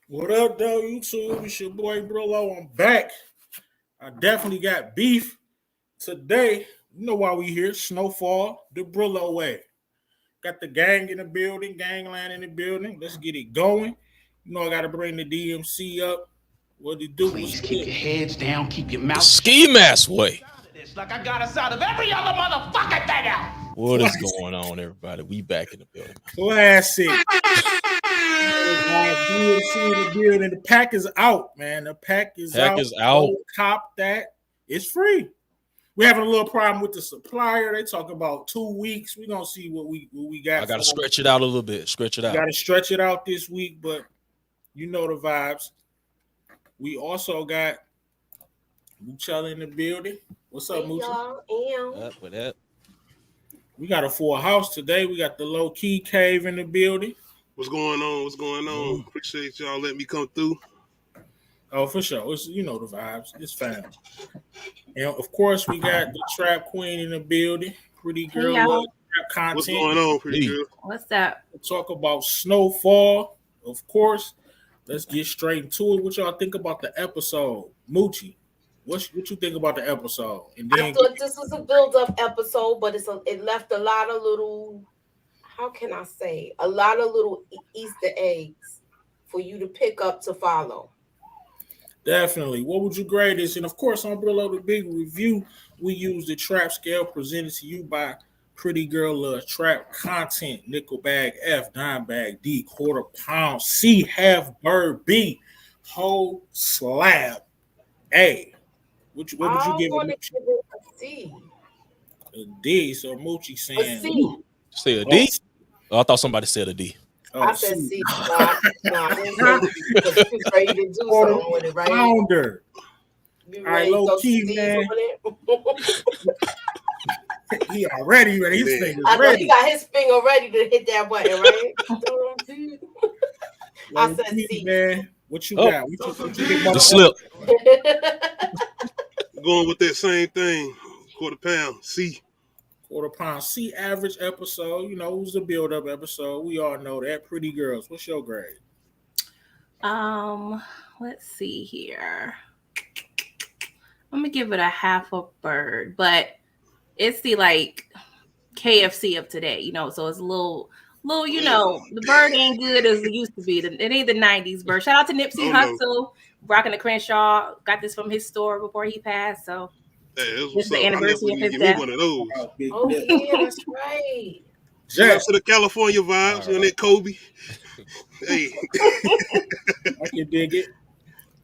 What up, though, YouTube? It's your boy Brillo. I'm back. I definitely got beef today. You know why we here? Snowfall, the Brillo Way. Got the gang in the building, gangland in the building. Let's get it going. You know I got to bring the DMC up. What it do? Please keep your heads down, keep your mouth. Ski mask way. Like I got us out of every other motherfucking thing out. What is going on, everybody? We back in the building. Classic. DMC in the building. The pack is out, man. The pack is out. Go cop that. It's free. We're having a little problem with the supplier. They talk about 2 weeks. We're gonna see what we got. I gotta stretch it out a little bit. Stretch it out. Gotta stretch it out this week, but you know the vibes. We also got Muchella in the building. What's up, Muchella? With that. We got a full house today. We got the low key cave in the building. What's going on? What's going on? Appreciate y'all letting me come through. Oh, for sure. It's, you know the vibes. It's fine. And of course, we got the trap queen in the building. Pretty girl, love trap content. What's going on, pretty girl? What's up? We'll talk about Snowfall, of course. Let's get straight into it. What y'all think about the episode, Moochie? What you think about the episode? And then I thought this was a build-up episode, but it left a lot of little. How can I say? A lot of little Easter eggs for you to pick up to follow. Definitely. What would you grade this? And of course, on Brillo the Big Review, we use the trap scale presented to you by Pretty Girl Love Trap Content, Nickel Bag F, Dime Bag D, Quarter Pound C, Half Bird B, Whole Slab A. What would you give it? A C. A D. So Moochie saying a C. Say a D? Oh, I thought somebody said a D. Oh, I said C. I was ready to do something with it, right? Pounder. All right, low key, man. He already ready. His finger's ready. He got his finger ready to hit that button, right? I said C. Man. What you got? What you think about the slip? Going with that same thing. Quarter pound C. Quarter pound C average episode. You know, it was a build-up episode. We all know that. Pretty girls. What's your grade? Let's see here. I'm gonna give it a half a bird, but it's the like KFC of today, you know. So it's a little, you know, the bird ain't good as it used to be. It ain't the 90s bird. Shout out to Nipsey Hussle, rocking the Crenshaw. Got this from his store before he passed. So hey, this is the anniversary of his death. One of those. Oh yeah, that's right. Shout out to the California vibes and that Kobe. Hey, I can dig it.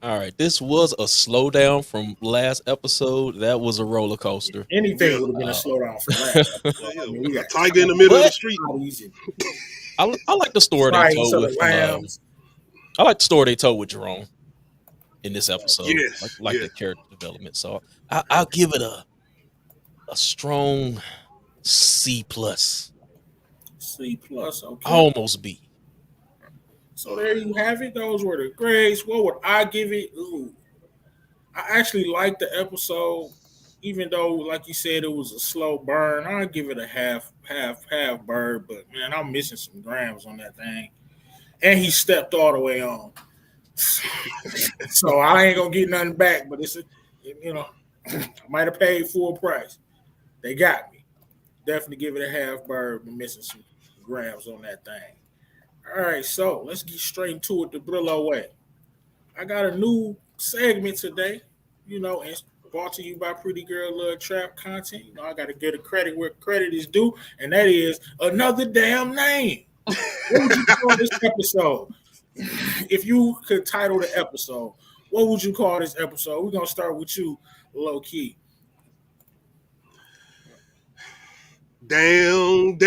All right, this was a slowdown from last episode. That was a roller coaster. Anything would have been a slowdown from last. We got Tiger in the middle of the street. I like the story they told with. I like the story they told with Jerome in this episode. Yes, like the character development. So I'll give it a strong C plus. C plus, okay. Almost B. So there you have it. Those were the grades. What would I give it? Ooh, I actually liked the episode, even though, like you said, it was a slow burn. I'll give it a half bird. But man, I'm missing some grams on that thing, and he stepped all the way on. So I ain't gonna get nothing back. But it's I might have paid full price. They got me. Definitely give it a half bird. But missing some grams on that thing. All right, so let's get straight into it the Brillo way. I got a new segment today, you know, and it's brought to you by Pretty Girl Love Trap Content. You know, I got to get a credit where credit is due, and that is another damn name. What would you call this episode? If you could title the episode, what would you call this episode? We're going to start with you, low key. Down.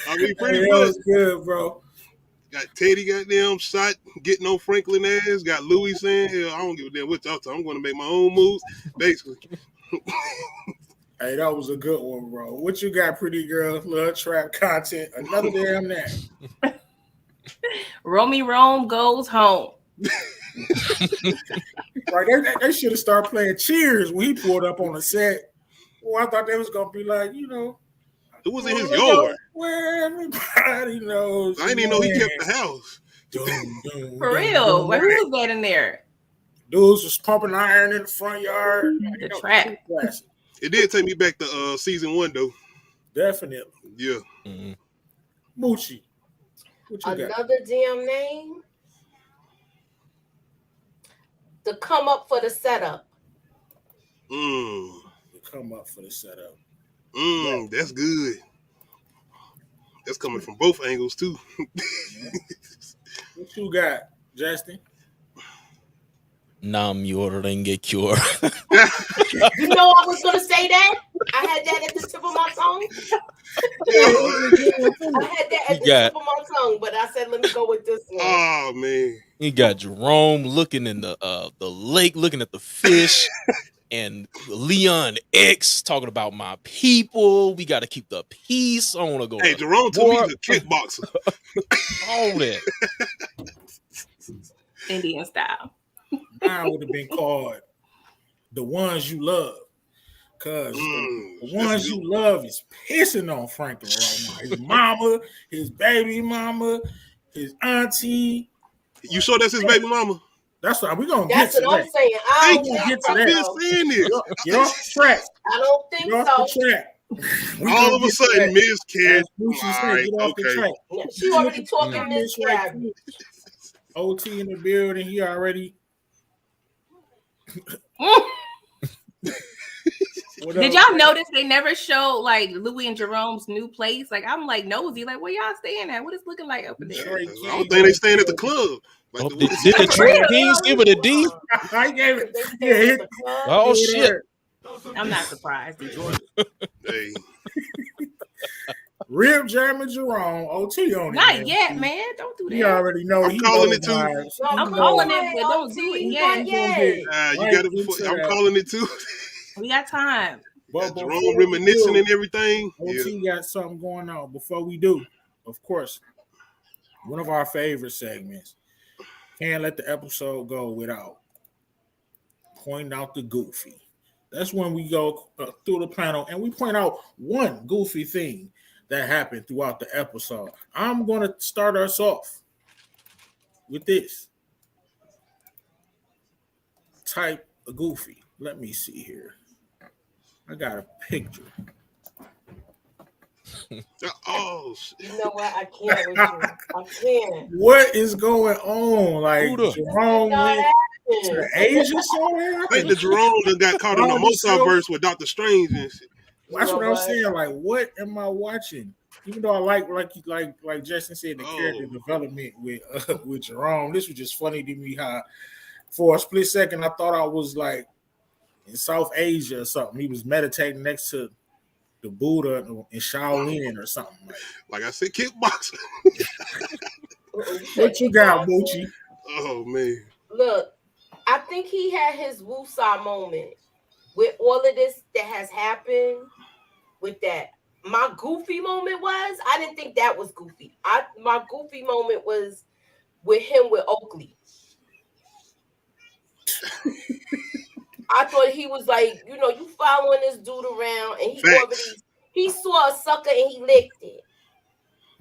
I mean, pretty much. That was good, bro. Got Teddy goddamn shot, getting on Franklin ass. Got Louis saying, hell, I don't give a damn what y'all talking. I'm going to make my own moves, basically. Hey, that was a good one, bro. What you got, Pretty Girl Love Trap Content? Another damn name. Romy Rome goes home. Right, they should have started playing Cheers when he pulled up on the set. Well, I thought they was gonna be like, you know, Who was in his yard? Where everybody knows. I didn't even know he kept the house. For real. Who was that in there? Dudes was pumping iron in the front yard. The trap. It did take me back to season 1 though. Definitely. Yeah. Mm-hmm. Moochie. What you got? Another damn name. To come up for the setup. To come up for the setup. That's good. That's coming from both angles too. What you got, Justin? Nam Yorenge Cure. You know I was gonna say that. I had that at the tip of my tongue. I had that at the tip of my tongue, but I said let me go with this one. Oh man. You got Jerome looking in the lake, looking at the fish, and Leon X talking about my people. We got to keep the peace. I want to go. Hey, Jerome told me he's a kickboxer. All that. Indian style. Mine would have been called The Ones You Love. Because the ones you love is pissing on Franklin right now. His mama, his baby mama, his auntie. You sure that's his baby mama? That's what we're going to get to that. That's what I'm saying. I don't get to that. Get off the track. I don't think get so. Off the track. All of a sudden, Miss Cat. Right, get off the track. She already talking Miss Cat. OT in the building. He already. Did y'all notice they never show like Louis and Jerome's new place? Like I'm like nosy, like where y'all staying at? What is looking like over there? I don't think they staying at the club. Like did the True Kings give it a D? I gave it. Yeah. Oh shit! I'm not surprised. Hey. Rip German Jerome, OT on it. Not yet, man. Don't do that. You already know. I'm calling it too. I'm calling it, but don't do it yet. You got to. I'm calling it too. We got time. Jerome reminiscing and everything. OT got something going on. Before we do, of course, one of our favorite segments. Can't let the episode go without pointing out the goofy. That's when we go through the panel and we point out one goofy thing that happened throughout the episode. I'm going to start us off with this. Type a goofy. Let me see here. I got a picture. Oh, you know what? I can't with you. I can't. What is going on? Like Jerome went to Asia somewhere? I think the Jerome that got caught in the multiverse with Dr. Strange and shit. That's what I'm saying. Like, what am I watching? Even though I like Justin said, the character development with Jerome, this was just funny to me how for a split second I thought I was like in South Asia or something. He was meditating next to the Buddha in Shaolin or something. Like I said, kickboxing. What you got, Moochie? Oh man. Look, I think he had his woosah moment with all of this that has happened with that. My goofy moment was, I didn't think that was goofy. My goofy moment was with him with Oakley. I thought he was like, you following this dude around, and he saw a sucker and he licked it.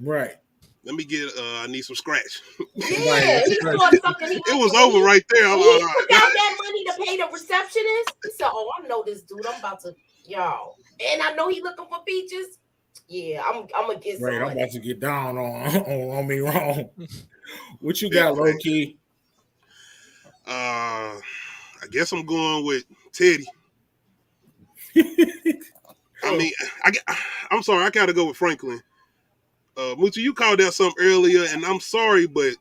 Right. Let me get. I need some scratch. Yeah, he saw a sucker. It was over right there. He put out that money to pay the receptionist. He said, "Oh, I know this dude. I'm about to y'all, and I know he looking for peaches. Yeah, I'm gonna get some. Right, I'm about to get down on me wrong. What you got, low key? I guess I'm going with Teddy. I mean, I'm sorry, I gotta go with Franklin. Moochie, you called out something earlier, and I'm sorry, but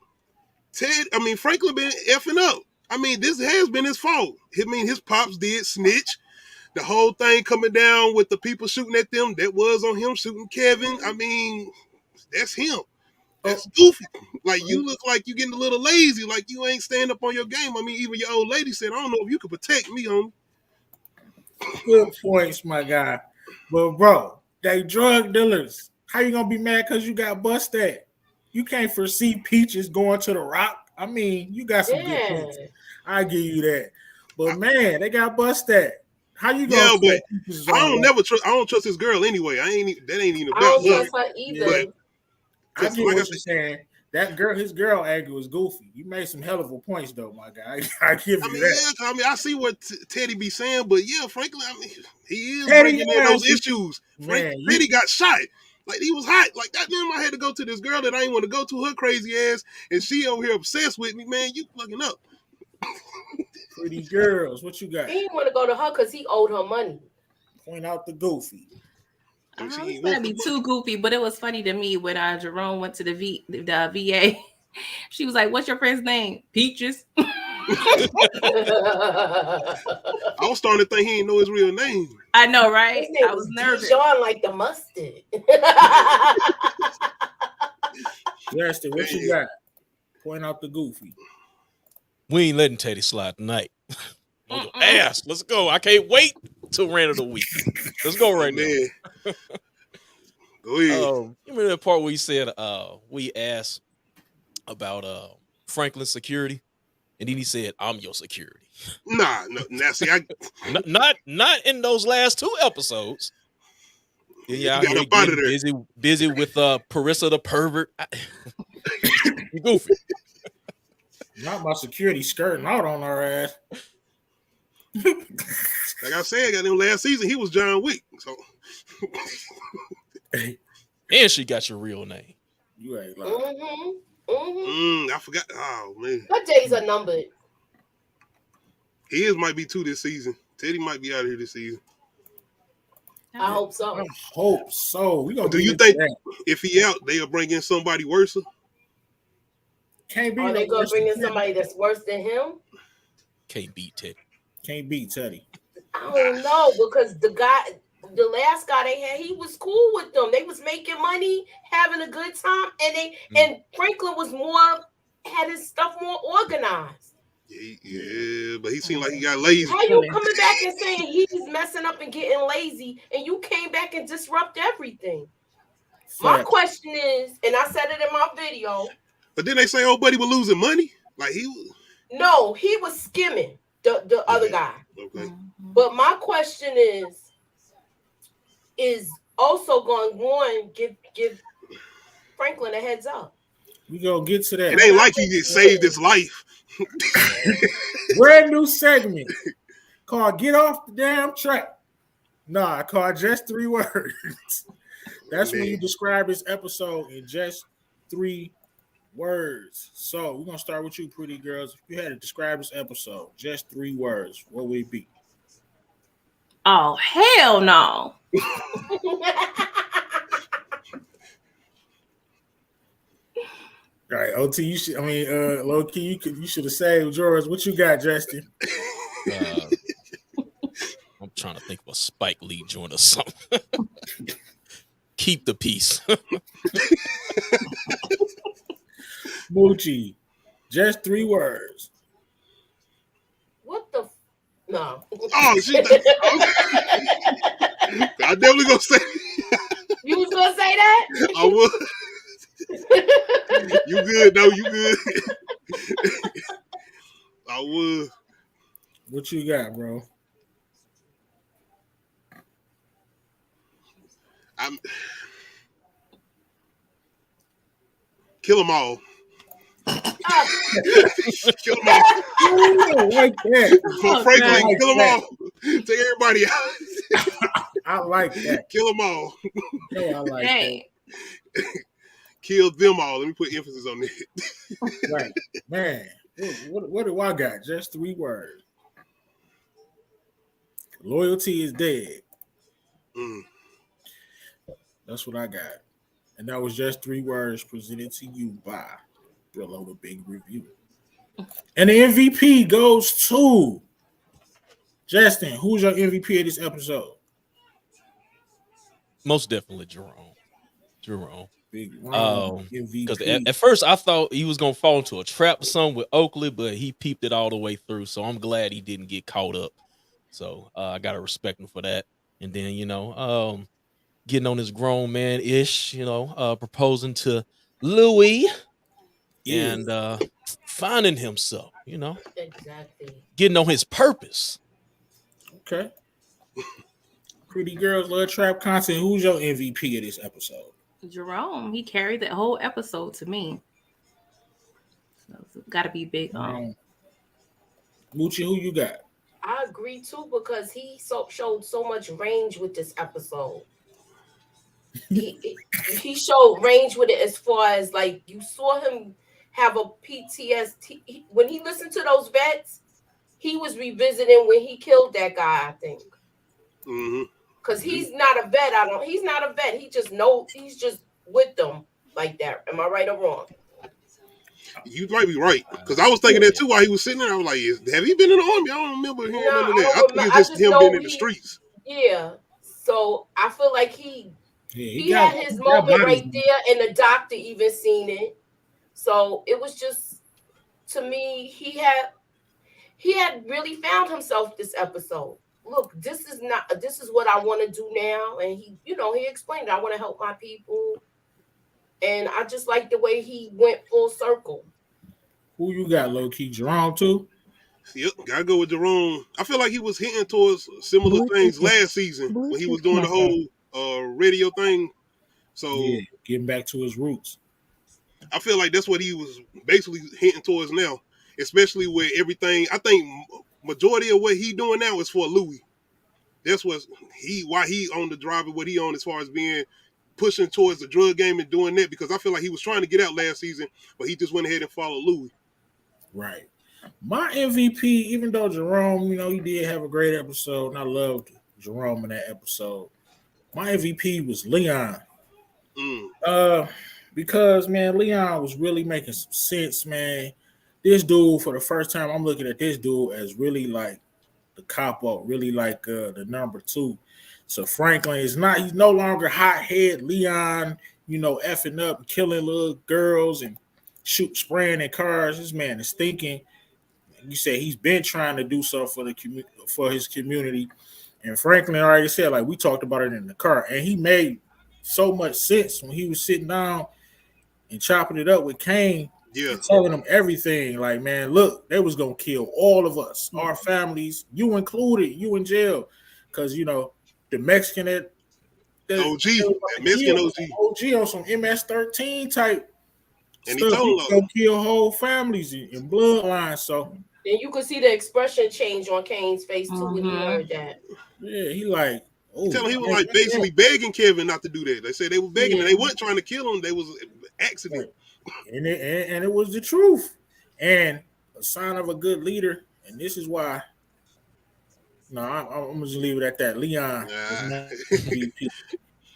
Franklin been effing up. I mean, this has been his fault. I mean, his pops did snitch. The whole thing coming down with the people shooting at them, that was on him shooting Kevin. I mean, that's him. That's goofy. Like, you look like you getting a little lazy, like you ain't staying up on your game. I mean, even your old lady said, I don't know if you could protect me, homie. Good points, my guy. But, bro, they drug dealers. How you going to be mad because you got busted? You can't foresee Peaches going to the Rock. I mean, you got some good points. I give you that. But, man, they got busted. How you Yeah, gonna but trust I don't trust this girl anyway. That ain't even I about don't love. trust her either. But I because get like I what said, you're saying. That girl, his girl angle was goofy. You made some hell of a points though, my guy. I give I you mean, that. yeah, I mean, I see what Teddy be saying, but yeah, Franklin, I mean, he is Teddy, bringing in those issues. man, Teddy got shot. Like, he was hot. Like, that damn, I had to go to this girl that I didn't want to go to, her crazy ass, and she over here obsessed with me. Man, you fucking up. pretty girls. What you got? He didn't want to go to her because he owed her money. Point out the goofy. And she It's ain't gonna want be the too goofy, but it was funny to me when Jerome went to the VA. She was like, "What's your friend's name?" Peaches. I was starting to think he didn't know his real name. I know, right? His name I was was nervous. Dijon like the mustard. Justin, what you got? Point out the goofy. We ain't letting Teddy slide tonight. Ass. Let's go. I can't wait till rant of the week. Let's go right now. Go ahead. You remember that part where you said we asked about Franklin's security, and then he said, "I'm your security." Nah, no. See, not in those last 2 episodes. Yeah, you got up out of there. Busy with Parissa the pervert. You goofy. Not my security skirting out on our ass. Like I said, got him last season. He was John Wick. So, and she got your real name. You ain't lying. I forgot. Oh man, Her days are numbered. his might be 2 this season. Teddy might be out of here this season. I hope so. I hope so. We gonna Do you think if he out, they'll bring in somebody worse? Can't be. Are they gonna bring in somebody that's worse than him? Can't beat Teddy. Can't beat Teddy. I don't know, because the last guy they had, he was cool with them. They was making money, having a good time, and Franklin was had his stuff more organized. Yeah, but he seemed like he got lazy. How you coming back and saying he's messing up and getting lazy, and you came back and disrupt everything? My question is, and I said it in my video. But then they say, "Oh, buddy was losing money." Like he was. No, he was skimming the other guy. Okay. But my question is also going to give Franklin a heads up. We gonna get to that. It ain't like he saved his life. Brand new segment called "Get Off the Damn Track." Nah, called just 3 words. That's when you describe this episode in just 3 words. So we're gonna start with you, pretty girls. If you had to describe this episode, just 3 words, what would it be? Oh, hell no. All right, OT, you should. I mean, low key, you should have saved yours. What you got, Justin? I'm trying to think of a Spike Lee joint or something. Keep the peace. Moochie, just 3 words. What the? No. Oh, I definitely gonna say. You was gonna say that? I would. You good? No, you good. I would. What you got, bro? Kill them all. Kill them all. Ooh, like that. For Franklin, like kill them all. Take everybody out. I like that. Kill them all. No, I like that. Kill them all. Let me put emphasis on that. Right, man. What do I got? Just 3 words. Loyalty is dead. That's what I got. And that was just 3 words presented to you by Brillo, the Big Review. And the MVP goes to Justin. Who's your MVP of this episode? Most definitely Jerome. Big MVP. Because at first I thought he was gonna fall into a trap or something with Oakley, but he peeped it all the way through. So I'm glad he didn't get caught up. So I gotta respect him for that. And then getting on his grown man ish, proposing to Louis and finding himself, Exactly. getting on his purpose. Okay. Pretty girls love trap content. Who's your MVP of this episode? Jerome, he carried that whole episode to me. So it's got to be big. Moochie, who you got? I agree too because he showed so much range with this episode. he showed range with it as far as like you saw him have a PTSD when he listened to those vets. He was revisiting when he killed that guy. I think because he's not a vet. He's not a vet. He just knows. He's just with them like that. Am I right or wrong? You might be right because I was thinking that too while he was sitting there. I was like, "Have he been in the army?" I don't remember hearing none of that. I think it's just him being in the streets. Yeah. So I feel like he had his moment right there, and the doctor even seen it. So it was just, to me, he had really found himself this episode. Look, this is what I want to do now, and he explained, I want to help my people. And I just like the way he went full circle. Who you got, low key? Jerome too? Yep, gotta go with Jerome. I feel like he was hinting towards similar things last season when he was doing the whole radio thing. So yeah, getting back to his roots. I feel like that's what he was basically hinting towards now, especially with everything. I think majority of what he doing now is for Louis. That's why he on the drive and what he on as far as being pushing towards the drug game and doing that, because I feel like he was trying to get out last season, but he just went ahead and followed Louis. Right. My MVP, even though Jerome, he did have a great episode, and I loved Jerome in that episode. My MVP was Leon. Because, man, Leon was really making some sense, man. This dude, for the first time, I'm looking at this dude as really like the cop-out, really like the number 2. So Franklin he's no longer hothead Leon, effing up and killing little girls and spraying in cars. This man is thinking. You said he's been trying to do something for his community. And Franklin already said, like we talked about it in the car, and he made so much sense when he was sitting down and chopping it up with Kane, telling him everything. Like, man, look, they was gonna kill all of us, our families, you included, you in jail, because the Mexican OG on some MS-13 type and stuff. He's gonna kill whole families and bloodlines. So then you could see the expression change on Kane's face too when he heard that. Yeah, he like. Tell him he was like basically begging Kevin not to do that. They said they were begging, and they weren't trying to kill him. They was an accident, and it was the truth, and a sign of a good leader. And this is why. No, I'm gonna just leave it at that. Leon.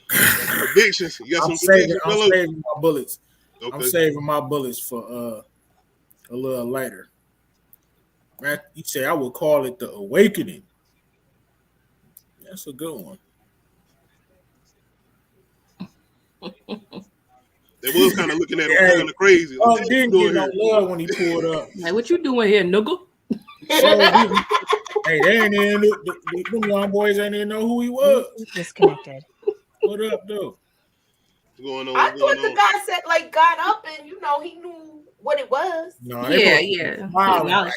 Predictions. You got I'm saving my bullets. Okay. I'm saving my bullets for a little later. Man, you say I would call it the awakening. That's a good one. They was kind of looking at him kind of crazy. Didn't get no love when he pulled up. Like, what you doing here, nigga? Hey, they ain't even them young boys ain't even know who he was. Disconnected. What up, though? What's going on? I thought the guy said got up and he knew what it was. No, yeah. Like,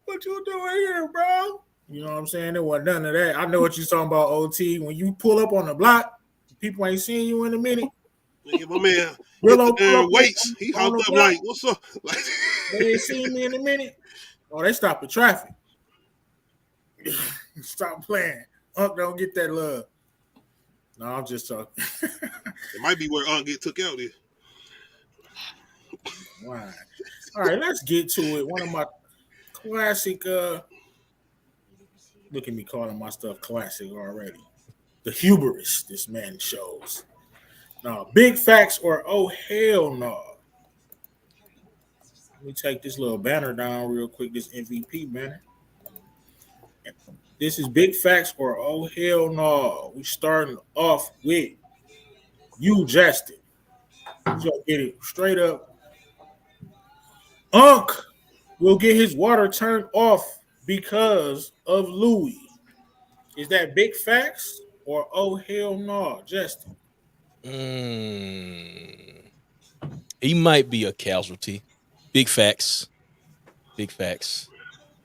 what you doing here, bro? You know what I'm saying? There wasn't none of that. I know what you're talking about, OT. When you pull up on the block, people ain't seeing you in a minute. Yeah, my man, Brillo waits. He hopped up like, "What's up?" Like, they ain't seen me in a minute. Oh, they stopped the traffic. Stop playing. Unc don't get that love. No, I'm just talking. It might be where Unc get took out here. Wow. All right, let's get to it. One of my classic. Look at me calling my stuff classic already. The hubris this man shows. Now, big facts or oh hell no. Let me take this little banner down real quick. This MVP banner. This is big facts or oh hell no. We starting off with you, Justin. You gonna get it straight up. Unc will get his water turned off because of Louis. Is that big facts or oh hell no, Justin? He might be a casualty. Big facts. Big facts.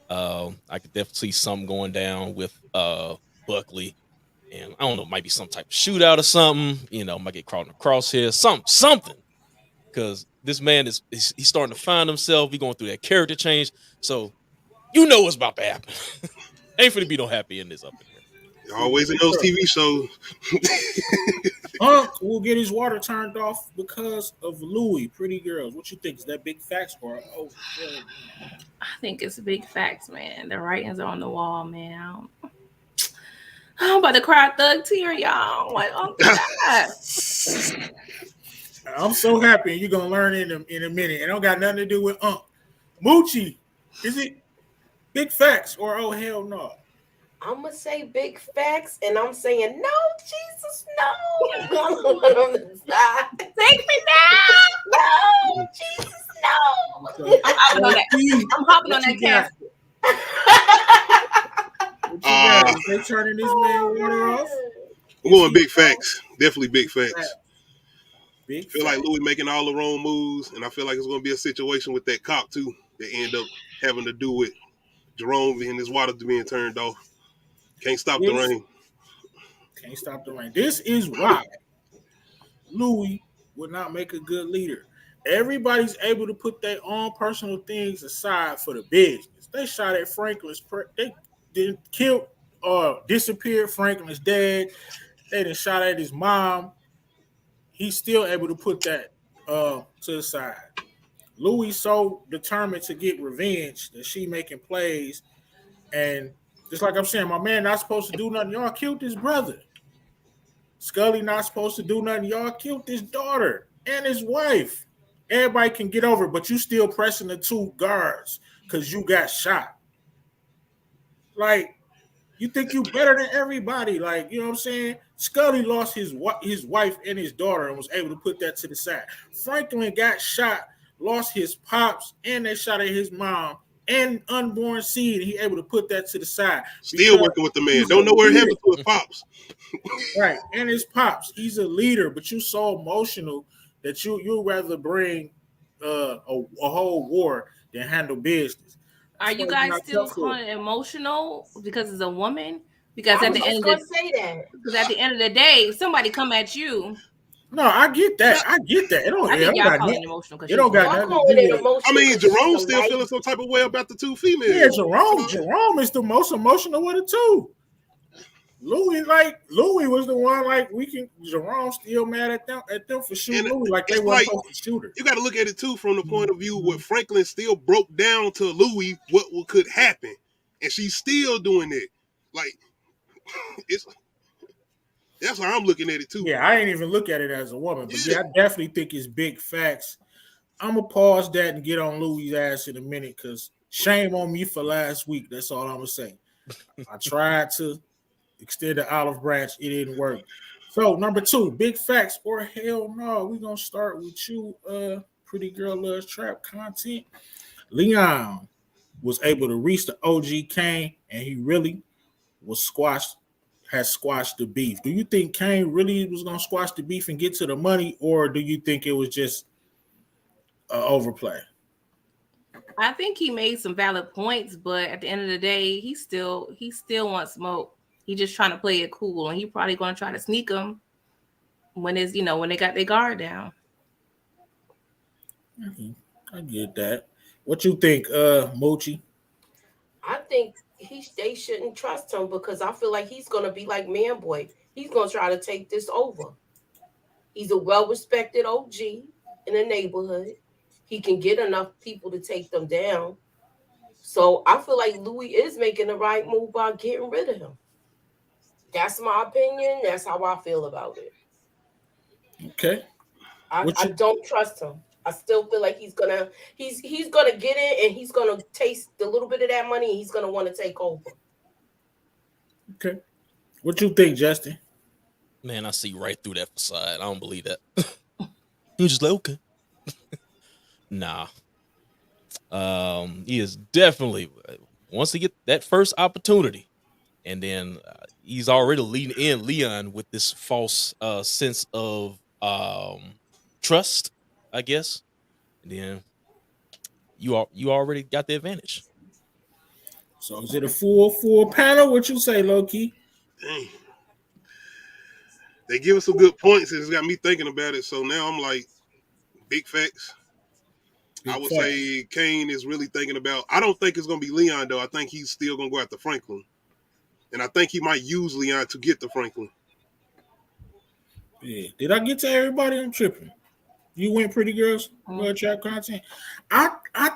I could definitely see something going down with Buckley, and I don't know, might be some type of shootout or something. You know, might get caught in the crosshair, something. Because this man he's starting to find himself. He going through that character change. So you know what's about to happen. Ain't finna be no happy endings up in here. Always in those TV shows. Unc will get his water turned off because of Louis. Pretty girls. What you think? Is that big facts or I think it's big facts, man. The writings are on the wall, man. I'm about to cry a thug tear, y'all. Like, oh God. I'm so happy, and you're gonna learn in a minute. It don't got nothing to do with Unc. Moochie, is it big facts or oh hell no? I'm gonna say big facts, and I'm saying no, Jesus, no. I'm on the side. Take me now. No, Jesus, no. I'm hopping on that. I'm hopping on that casket. What you got? Is they turning this man water off? I'm going big facts. Definitely big facts. Big I feel like Louis making all the wrong moves, and I feel like it's going to be a situation with that cop too that end up having to do with Jerome and his water being turned off. Can't stop the rain. Can't stop the rain. This is why Louis would not make a good leader. Everybody's able to put their own personal things aside for the business. They shot at Franklin's. They didn't kill or disappeared Franklin's dad. They didn't shot at his mom. He's still able to put that to the side. Louis so determined to get revenge that she making plays, and just like I'm saying, my man not supposed to do nothing. Y'all killed his brother. Scully not supposed to do nothing. Y'all killed his daughter and his wife. Everybody can get over it, but you still pressing the two guards because you got shot. Like, you think you better than everybody. Like, you know what I'm saying? Scully lost his wife and his daughter and was able to put that to the side. Franklin got shot, lost his pops, and they shot at his mom and unborn seed. He able to put that to the side. Still working with the man. Don't know what happened to his pops. Right, and his pops. He's a leader, but you so emotional that you'd rather bring a whole war than handle business. Are you guys still calling it emotional because it's a woman? Because I at was the end just of gonna say that. because at the end of the day, if somebody come at you. No, I get that. I get that. It don't. I think it y'all don't calling got it emotional because it don't got I'm nothing calling to do it with it. emotional. I mean, because Jerome she's a still light- feeling some type of way about the two females. Yeah, Jerome is the most emotional one of the two. Louis was the one Jerome still mad at them for shooting And Louis like they it's weren't like- supposed to shoot her. You got to look at it too from the point of view where Franklin still broke down to Louis what could happen, and she's still doing it. Like, that's how I'm looking at it too. Yeah, I ain't even look at it as a woman, but yeah, I definitely think it's big facts. I'm gonna pause that and get on Louis' ass in a minute because shame on me for last week. That's all I'm gonna say. I tried to extend the olive branch, it didn't work. So number 2, big facts or hell no. We're gonna start with you, Pretty Girl Loves Trap content. Leon was able to reach the OG Kane, and he really has squashed the beef. Do you think Kane really was gonna squash the beef and get to the money, or do you think it was just overplay? I think he made some valid points, but at the end of the day, he still wants smoke. He's just trying to play it cool, and he probably going to try to sneak them when they got their guard down. I get that. What you think, Mochi? I think they shouldn't trust him because I feel like he's gonna be like Man Boy. He's gonna try to take this over. He's a well-respected OG in the neighborhood. He can get enough people to take them down. So I feel like Louis is making the right move by getting rid of him. That's my opinion. That's how I feel about it. Okay. I don't trust him. I still feel like he's gonna get in and he's gonna taste a little bit of that money and he's gonna want to take over. Okay. What you think, Justin? Man, I see right through that facade. I don't believe that. He's just like, okay. Nah. He is definitely once he get that first opportunity, and then he's already leading in Leon with this false sense of trust, I guess. And then you already got the advantage. So is it a full panel? What you say, Loki? Dang. They give us some good points, and it's got me thinking about it. So now I'm like, big facts. I Big would fact. say Kane is really thinking about. I don't think it's gonna be Leon though. I think he's still gonna go after Franklin, and I think he might use Leon to get to Franklin. Yeah. Did I get to everybody? I'm tripping. You went pretty girls. Blood trap content. I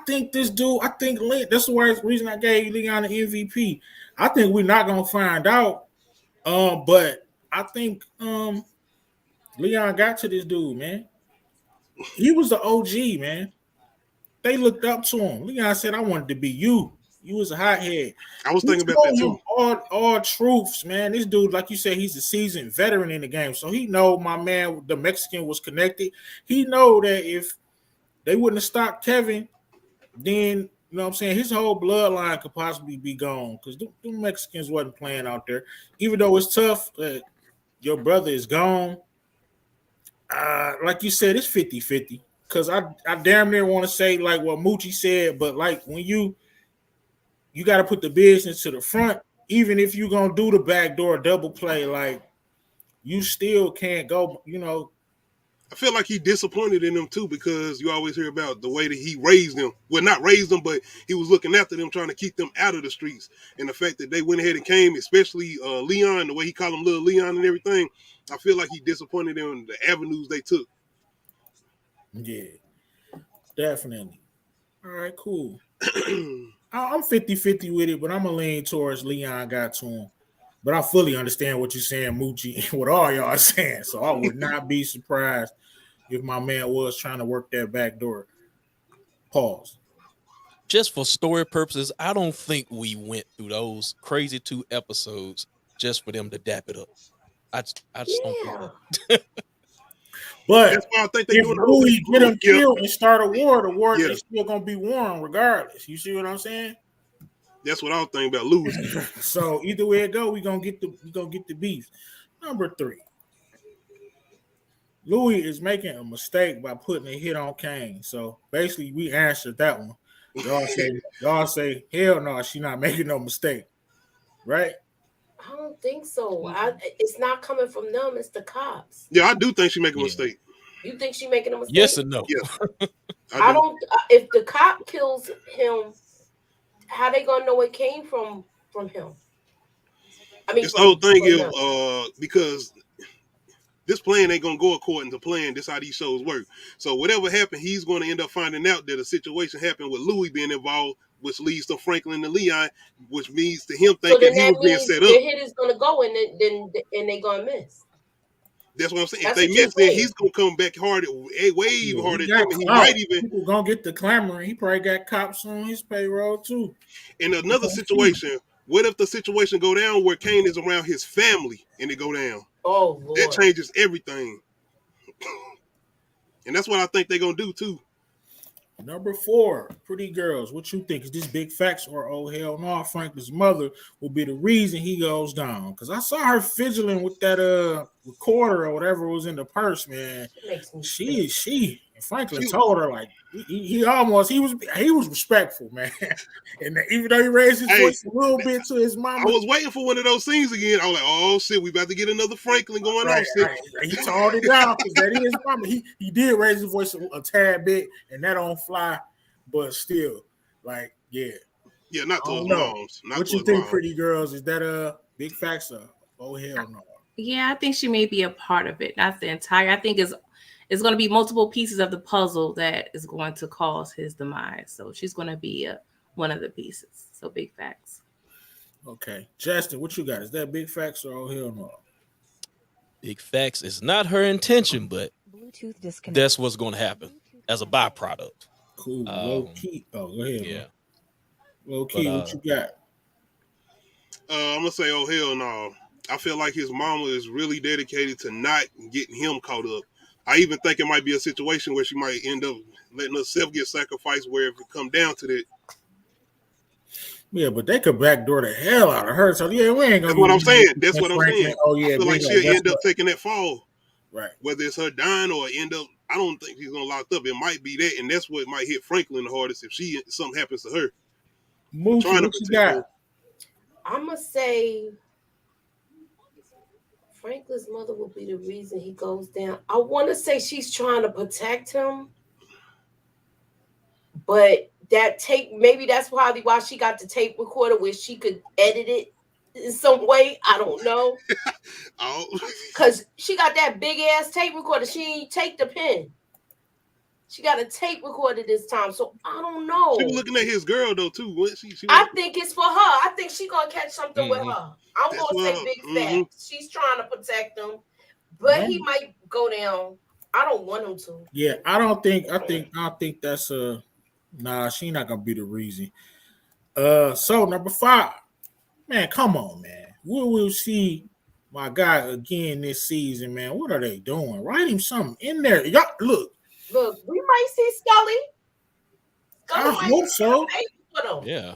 think this dude. I think that's the reason I gave Leon the MVP. I think we're not gonna find out. But I think Leon got to this dude, man. He was the OG, man. They looked up to him. Leon said, "I wanted to be you. You was a hothead." I was He thinking about that told him too. all truths, man. This dude, like you said, he's a seasoned veteran in the game, so he know my man, the Mexican, was connected. He know that if they wouldn't have stopped Kevin, then you know what I'm saying, his whole bloodline could possibly be gone because the Mexicans wasn't playing out there. Even though it's tough that your brother is gone, like you said, it's 50-50. Because I damn near want to say like what Moochie said, but like when you got to put the business to the front, even if you're going to do the backdoor double play, like you still can't go, you know. I feel like he disappointed in them too because you always hear about the way that he raised them. Well, not raised them, but he was looking after them, trying to keep them out of the streets. And the fact that they went ahead and came, especially Leon, the way he called him Little Leon and everything, I feel like he disappointed them in the avenues they took. Yeah, definitely. All right, cool. I'm 50-50 with it, but I'm going to lean towards Leon got to him. But I fully understand what you're saying, Moochie, and what all y'all are saying. So I would not be surprised if my man was trying to work that back door. Pause. Just for story purposes, I don't think we went through those crazy 2 episodes just for them to dap it up. I just don't think Yeah. that. But That's why I think they're if doing the whole Louis get him Yep. killed and start a war, the war Yeah. is still gonna be won regardless. You see what I'm saying? That's what I was thinking about Louis. So either way it go, we gonna get the beef. Number 3. Louis is making a mistake by putting a hit on Kane. So basically we answered that one. Y'all say, hell no, she not making no mistake. Right? I don't think so. It's not coming from them. It's the cops. Yeah, I do think she make a Yeah. mistake. You think she making a mistake? Yes and no. Yeah. I don't. If the cop kills him, how they gonna know it came from him? I mean, This whole thing from is them. because this plan ain't gonna go according to plan. This how these shows work. So whatever happened, he's going to end up finding out that a situation happened with Louis being involved, which leads to Franklin and Leon, which means to him So thinking then he that was being means set the up. hit is gonna go and then they gonna miss. That's what I'm saying. That's If they what you're miss, then saying. he's gonna come back hard, way even harder He than got them, and he clout. might even. People gonna get the clamoring. He probably got cops on his payroll too. In another situation, what if the situation go down where Kane is around his family and it go down? Oh Lord. That changes everything. And that's what I think they're gonna do too. Number 4, pretty girls. What you think? Is this big facts or oh hell no? Franklin's mother will be the reason he goes down. Because I saw her fidgeting with that recorder or whatever was in the purse, man. It makes me She and Franklin She- told her like he was respectful, man. And even though he raised his Hey, voice a little bit to his I mama, was waiting for one of those scenes again. I was like, oh shit, we about to get another Franklin going on. Shit. He told it down because that is mama. He did raise his voice a tad bit, and that don't fly, but still, like, yeah. Yeah, not I to his don't know. moms. Not What to you his think, moms. pretty girls? Is that big facts or oh hell no? Yeah, I think she may be a part of it. Not the entire. I think it's going to be multiple pieces of the puzzle that is going to cause his demise. So she's going to be one of the pieces. So big facts. Okay, Justin, what you got? Is that big facts or oh hell no? Big facts. It's not her intention, but Bluetooth disconnect. that's what's going to happen as a byproduct. Cool. Low key. Oh, go ahead. Yeah. Man. Low key. What you got? I'm gonna say, oh hell no. I feel like his mama is really dedicated to not getting him caught up. I even think it might be a situation where she might end up letting herself get sacrificed. Where if it come down to that, Yeah, but they could backdoor the hell out of her. So yeah, we ain't gonna. that's what I'm saying. That's what I'm saying. Oh yeah, I feel like she'll end up taking that fall. Right. Whether it's her dying or end up, I don't think she's gonna lock up. It might be that, and that's what might hit Franklin the hardest if something happens to her. Moochie, Trying to what you protect got? her. I'm gonna say Franklin's mother will be the reason he goes down. I want to say she's trying to protect him, but that tape, maybe that's probably why she got the tape recorder where she could edit it in some way. I don't know. Because she got that big ass tape recorder. She ain't take the pen. She got a tape recorder this time, so I don't know. She was looking at his girl though too. What I think it's for her. I think she gonna catch something with her. I'm That's gonna say big facts. She's trying to protect him, but he might go down. I don't want him to. Yeah, I think that's nah. She not gonna be the reason. So number 5, man, come on, man. We will see my guy again this season, man. What are they doing? Write him something in there. Y'all, look, we might see Scully. I hope so. Yeah.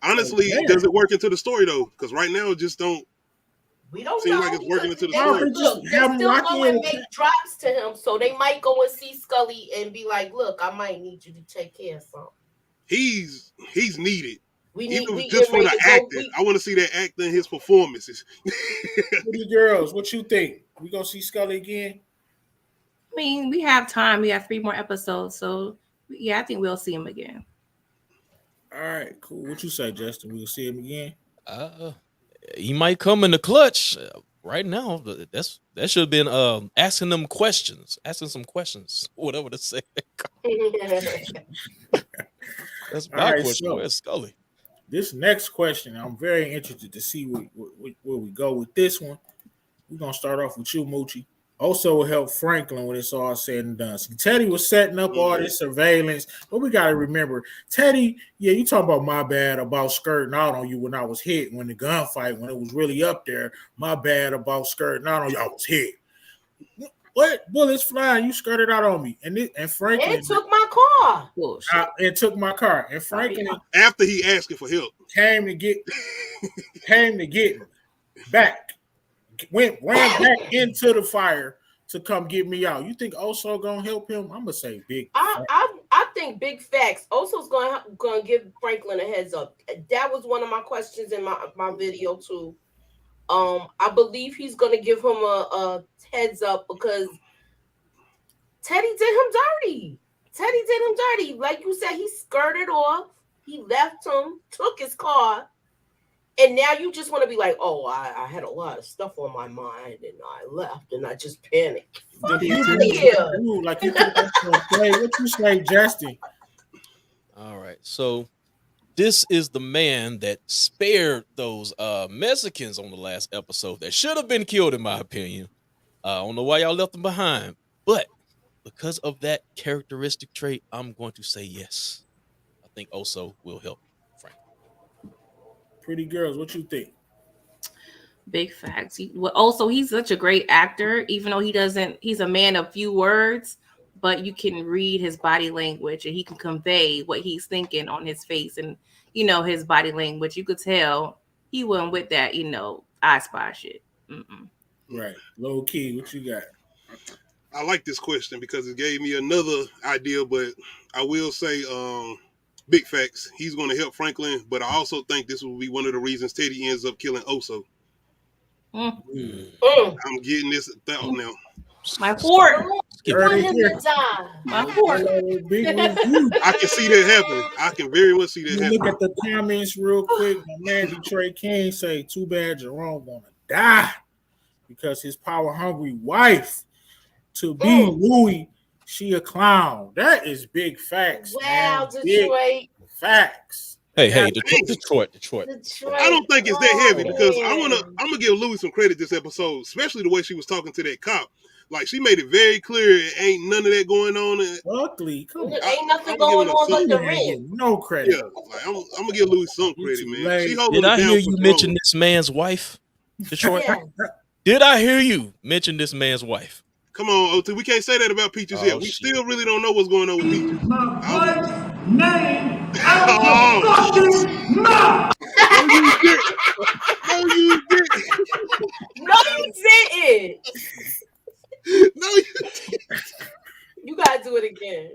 Honestly, does it work into the story though? Because right now, it just don't. We don't seem know. like it's working into the Look, story. they still go and make drops to him, so they might go and see Scully and be like, "Look, I might need you to take care of something." He's needed. We just for the acting. I want to see that acting in his performances. Pretty girls, what you think? We gonna see Scully again? I mean, we have time. We have 3 more episodes, so yeah, I think we'll see him again. All right, cool. What you say, Justin? We'll see him again. He might come in the clutch right now. That should have been asking some questions, whatever to say. That's my question. So, where's Scully? This next question, I'm very interested to see where we go with this one. We're gonna start off with you, Moochie. Also will help Franklin when it's all said and done. So Teddy was setting up all this surveillance, but we got to remember, Teddy, yeah, you talking about my bad about skirting out on you when I was hit, when the gunfight, when it was really up there, my bad about skirting out on you, I was hit. What? Bullets flying, you skirted out on me. And Franklin. It took my car. It took my car. And Franklin. After he asking for help. Came to get me back. Ran back into the fire to come get me out. You think Oso gonna help him? I'm gonna say big. I think big facts. Oso's gonna give Franklin a heads up. That was one of my questions in my video too. I believe he's gonna give him a heads up because Teddy did him dirty. Like you said, he skirted off. He left him, took his car. And now you just want to be like, oh, I had a lot of stuff on my mind and I left and I just panicked. Like you what you say, Justin? All right. So this is the man that spared those Mexicans on the last episode that should have been killed, in my opinion. I don't know why y'all left them behind, but because of that characteristic trait, I'm going to say yes. I think Oso will help. Pretty girls, what you think? Big facts. He's such a great actor, even though he's a man of few words, but you can read his body language and he can convey what he's thinking on his face and, his body language. You could tell he wasn't with that, I spy shit. Right. Low key, what you got? I like this question because it gave me another idea, but I will say, big facts. He's going to help Franklin, but I also think this will be one of the reasons Teddy ends up killing Oso. I'm getting this thought now. My fort. My fort. I can see that happening. I can very much see that happening. Look at the comments real quick. My man Detroit King say, too bad Jerome gonna die because his power hungry wife to be Louis. She a clown. That is big facts. Wow, man. Detroit. Big facts. Hey, Detroit. I don't think it's that heavy because I'm gonna give Louis some credit this episode, especially the way she was talking to that cop. Like she made it very clear it ain't none of that going on. Luckily, come on. Ain't nothing going on but the rent. No credit. Yeah, like, I'm gonna give Louis some credit, man. She Did I hear you mention this man's wife, Detroit? Did I hear you mention this man's wife? Come on, OT. We can't say that about Peaches yet. We still really don't know what's going on with Peaches. My wife's name out your fucking mouth. No, you didn't. No, you didn't. No, you didn't. You gotta do it again.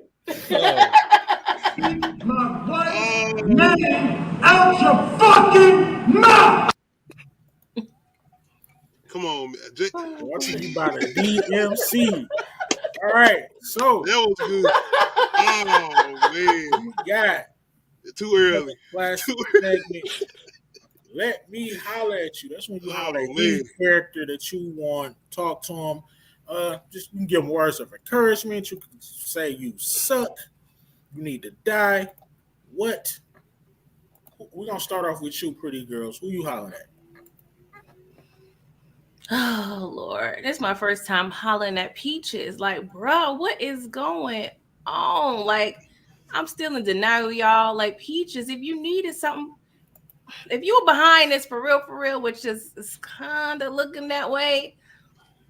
My wife's name out your fucking mouth. Come on, man. Watching you by the DMC. All right, so That was good. Oh man, we got too early. classic segment. Let me holler at you. That's when you holler at Oh any man, character that you want. Talk to them. Just you can give them words of encouragement. You can say you suck. You need to die. What? We're gonna start off with you, pretty girls. Who you hollering at? Oh Lord, this is my first time hollering at Peaches. Like, bro, what is going on? Like, I'm still in denial, y'all. Like, Peaches, if you needed something, if you were behind this for real, which is kind of looking that way,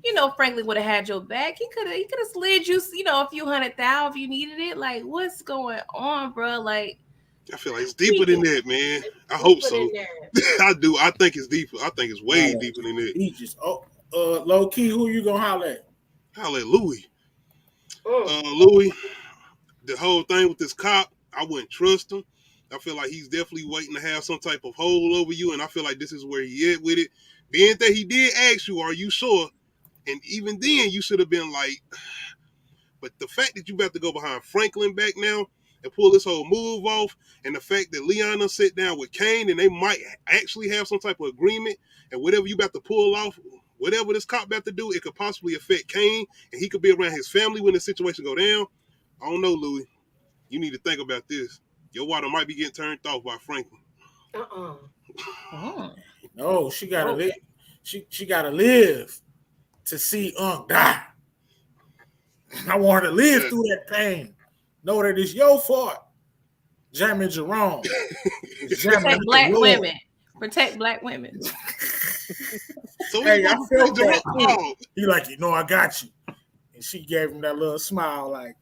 you know, Franklin would have had your back. He could have slid you, you know, a few $100,000 if you needed it. Like, what's going on, bro? Like, I feel like it's deeper than that, man. I hope so. I do. I think it's deeper. I think it's way deeper than that. Peaches. Oh, low key, who you gonna holler at? Holla at Louis. Louis, the whole thing with this cop, I wouldn't trust him. I feel like he's definitely waiting to have some type of hold over you, and I feel like this is where he is with it. Being that he did ask you, are you sure? And even then, you should have been like, but the fact that you about to go behind Franklin back now and pull this whole move off, and the fact that Leon will sit down with Kane and they might actually have some type of agreement, and whatever you about to pull off, whatever this cop about to do, it could possibly affect Kane, and he could be around his family when the situation go down. I don't know, Louis. You need to think about this. Your water might be getting turned off by Franklin. No, she gotta live. She gotta live to see Unc die. I want her to live through that pain. Know that it's your fault. Jamming Jerome. protect black women. Protect black women. So hey, I felt that too. He like, you know, I got you. And she gave him that little smile, like,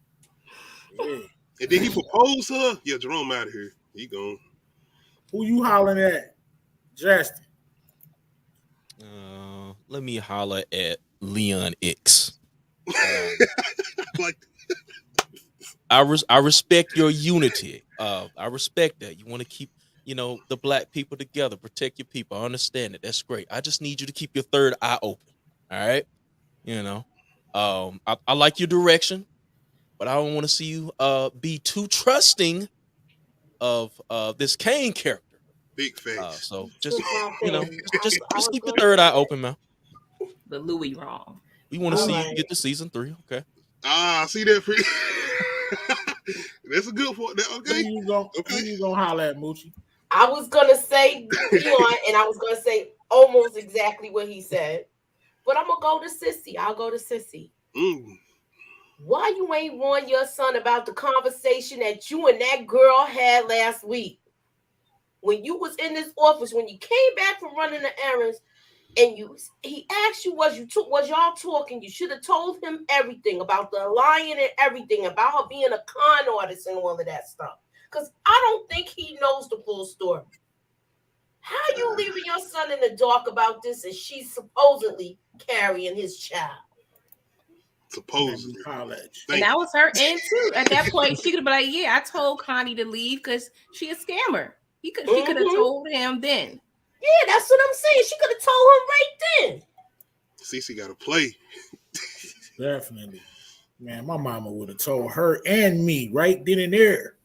yeah. And then he proposed to her. Yeah, Jerome out of here. He gone. Who you hollering at, Justin? Let me holler at Leon X. Like, I respect your unity. I respect that. You want to keep, you know, the black people together, protect your people. I understand it. That's great. I just need you to keep your third eye open. All right. You know, I like your direction, but I don't want to see you be too trusting of this Kane character. Big face. So just you know, just keep your third eye open, man. But Louis wrong. We want to see you get to season 3. Okay. I see that. That's a good point. Okay. Who you gonna holler at, Moochie? I was gonna say Leon, and I was gonna say almost exactly what he said, but I'm gonna go to Sissy. I'll go to Sissy. Why you ain't warn your son about the conversation that you and that girl had last week? When you was in this office, when you came back from running the errands, and he asked you, was y'all talking? You should have told him everything about the lion and everything, about her being a con artist and all of that stuff. Because I don't think he knows the full story. How are you leaving your son in the dark about this, and she's supposedly carrying his child? Supposedly. And that was her end too. At that point, she could have been like, yeah, I told Connie to leave because she a scammer. She could have told him then. Yeah, that's what I'm saying. She could have told him right then. Cece got to play. Definitely. Man, my mama would have told her and me right then and there.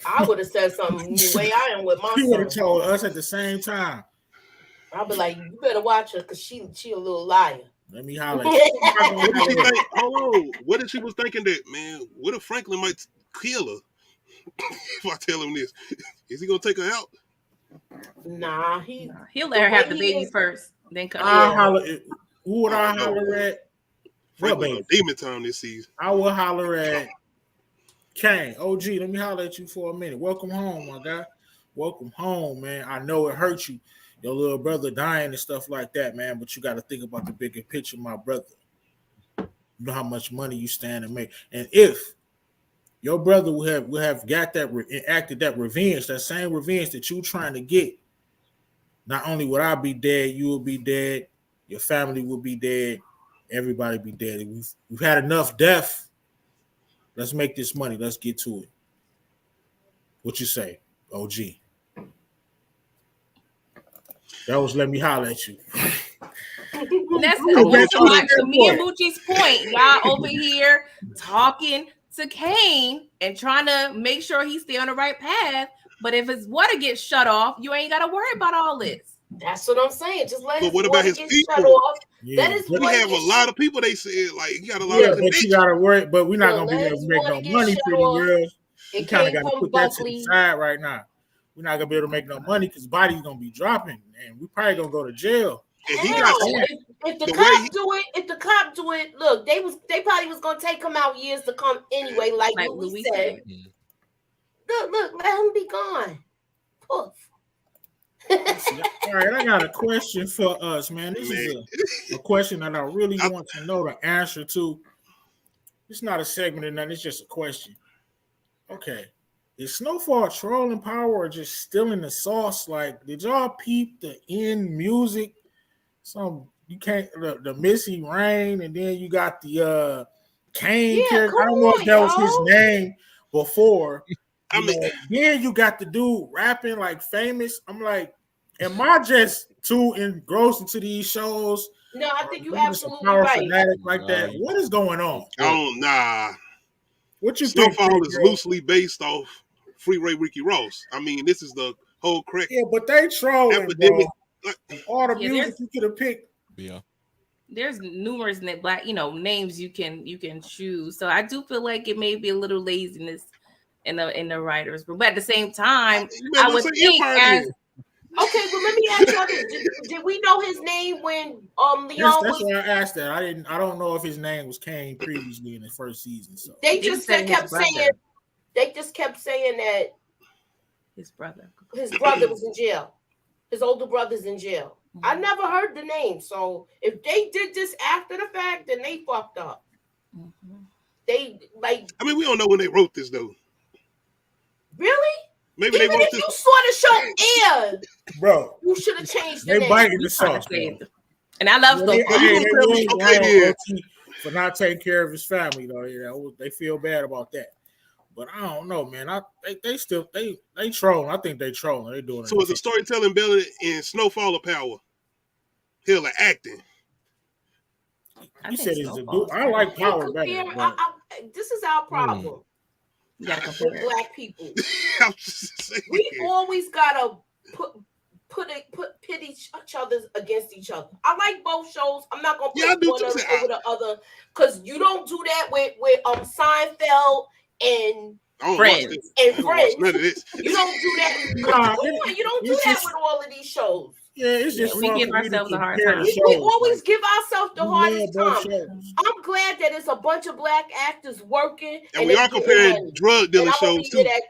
I would have said something the way I am with my son. She would have told us at the same time. I'll be like, you better watch her because she a little liar. Let me holler. Hold on. What if she was thinking that, man, what if Franklin might kill her if I tell him this? Is he going to take her out? Nah, he'll let her have the baby first. Then come. Who would I holler at? Franklin demon time this season. I will holler at Kane. OG, let me holler at you for a minute. Welcome home, my guy. Welcome home, man. I know it hurt you, your little brother dying and stuff like that, man. But you got to think about the bigger picture, my brother. You know how much money you stand and make, and if your brother will have got that acted that revenge, that same revenge that you trying to get. Not only would I be dead, you will be dead. Your family will be dead. Everybody be dead. We've had enough death. Let's make this money. Let's get to it. What you say, OG? That was let me holler at you. That's Go back so to like the to me and airport. Moochie's point. Y'all over here talking to Kane and trying to make sure he stay on the right path. But if his water gets shut off, you ain't got to worry about all this. That's what I'm saying. Just let But his what about water his get people? shut off. Yeah, Let his but, He water have a get lot of people. They said like he got a lot yeah, of but you connections. gotta worry. But we're not Yo, gonna be let able his to make water no get money, shut pretty off. girls. We It kind of came got to from put that to the Buckley. side right now. We're not gonna be able to make no money because body's gonna be dropping, and we probably gonna go to jail. And he Hell, got if the the cop way he- do it, look, they probably was gonna take him out years to come anyway, like Louis said. Look, let him be gone. Poof. All right, I got a question for us, man. This is a question that I really want to know the answer to. It's not a segment or nothing. It's just a question. Okay. Is Snowfall trolling power or just stealing the sauce? Like, did y'all peep the end music? You can't the Missy Rain, and then you got the Kane character. I don't know if that was his name before. Then you got the dude rapping like famous. I'm like, am I just too engrossed into these shows? No, I think you I'm just a absolutely power right. fanatic like that. What is going on? Nah. What you Snowfall think? is loosely based off Freeway Ricky Ross. I mean, this is the whole crack. Yeah, but they trolling, epidemic. bro. All the music you could have picked. Yeah. There's numerous names you can choose. So I do feel like it may be a little laziness in the writers, but at the same time, I would think as okay, well, let me ask y'all this: did we know his name when Leon That's was? why I asked that. I don't know if his name was Kane previously in his first season. So They just kept saying that his brother was in jail. His older brother's in jail. Mm-hmm. I never heard the name. So if they did this after the fact, then they fucked up. Mm-hmm. They like. I mean, we don't know when they wrote this though. Really? Maybe even they wrote if this. You saw the show air, bro. You should have changed the they name. Biting the sauce, bro. And I love the for not taking care of his family though. You know, they feel bad about that. But I don't know, man. They still trolling. I think they trolling. They doing it. So is the storytelling better in Snowfall or Power? Hell, like acting. You said it's a dude. I like Power better. This is our problem. You gotta compare black people. We always gotta pit each other against each other. I like both shows. I'm not gonna put one over the other because you don't do that with Seinfeld and Friends. None of this. You don't do that. You don't do that with all of these shows. Yeah, it's just we give ourselves a hard time. We always give ourselves the hardest time. I'm glad that it's a bunch of black actors working, and we are comparing drug dealing shows too. Leave it at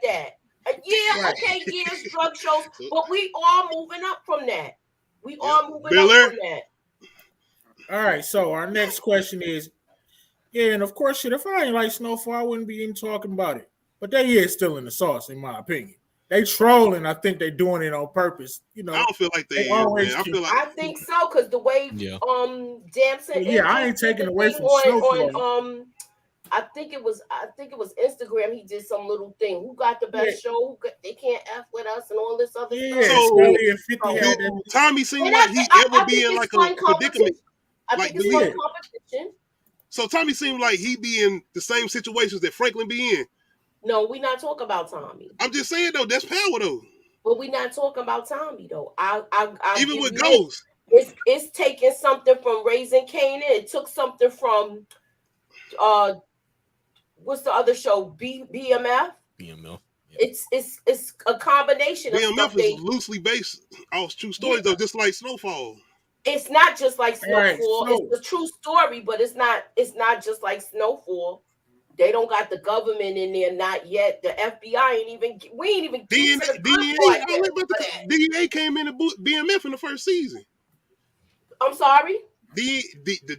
that. Yes, drug shows, but we are moving up from that. Up from that. All right, so our next question is, and of course, if I ain't like Snowfall, I wouldn't be even talking about it. But they is still in the sauce, in my opinion. They trolling. I think they're doing it on purpose. You know, I don't feel like they always. I think so because the way Damson. I ain't taking away from Snowfall. I think it was Instagram. He did some little thing. Who got the best show? They can't F with us and all this other stuff. So Tommy seemed like he ever be in like a predicament. I think it's fun competition. So Tommy seemed like he be in the same situations that Franklin be in. No, we not talking about Tommy. I'm just saying though, that's Power though. But we not talking about Tommy though. I even with Ghost, it's taking something from Raising Kanan. It took something from what's the other show? BMF. BMF. Yeah. It's a combination. BMF is loosely based off true stories though, just like Snowfall. It's not just like Snowfall. It's a true story, but it's not just like Snowfall. They don't got the government in there, not yet. The FBI ain't even. We ain't even. DEA came in the BMF in the first season. I'm sorry. The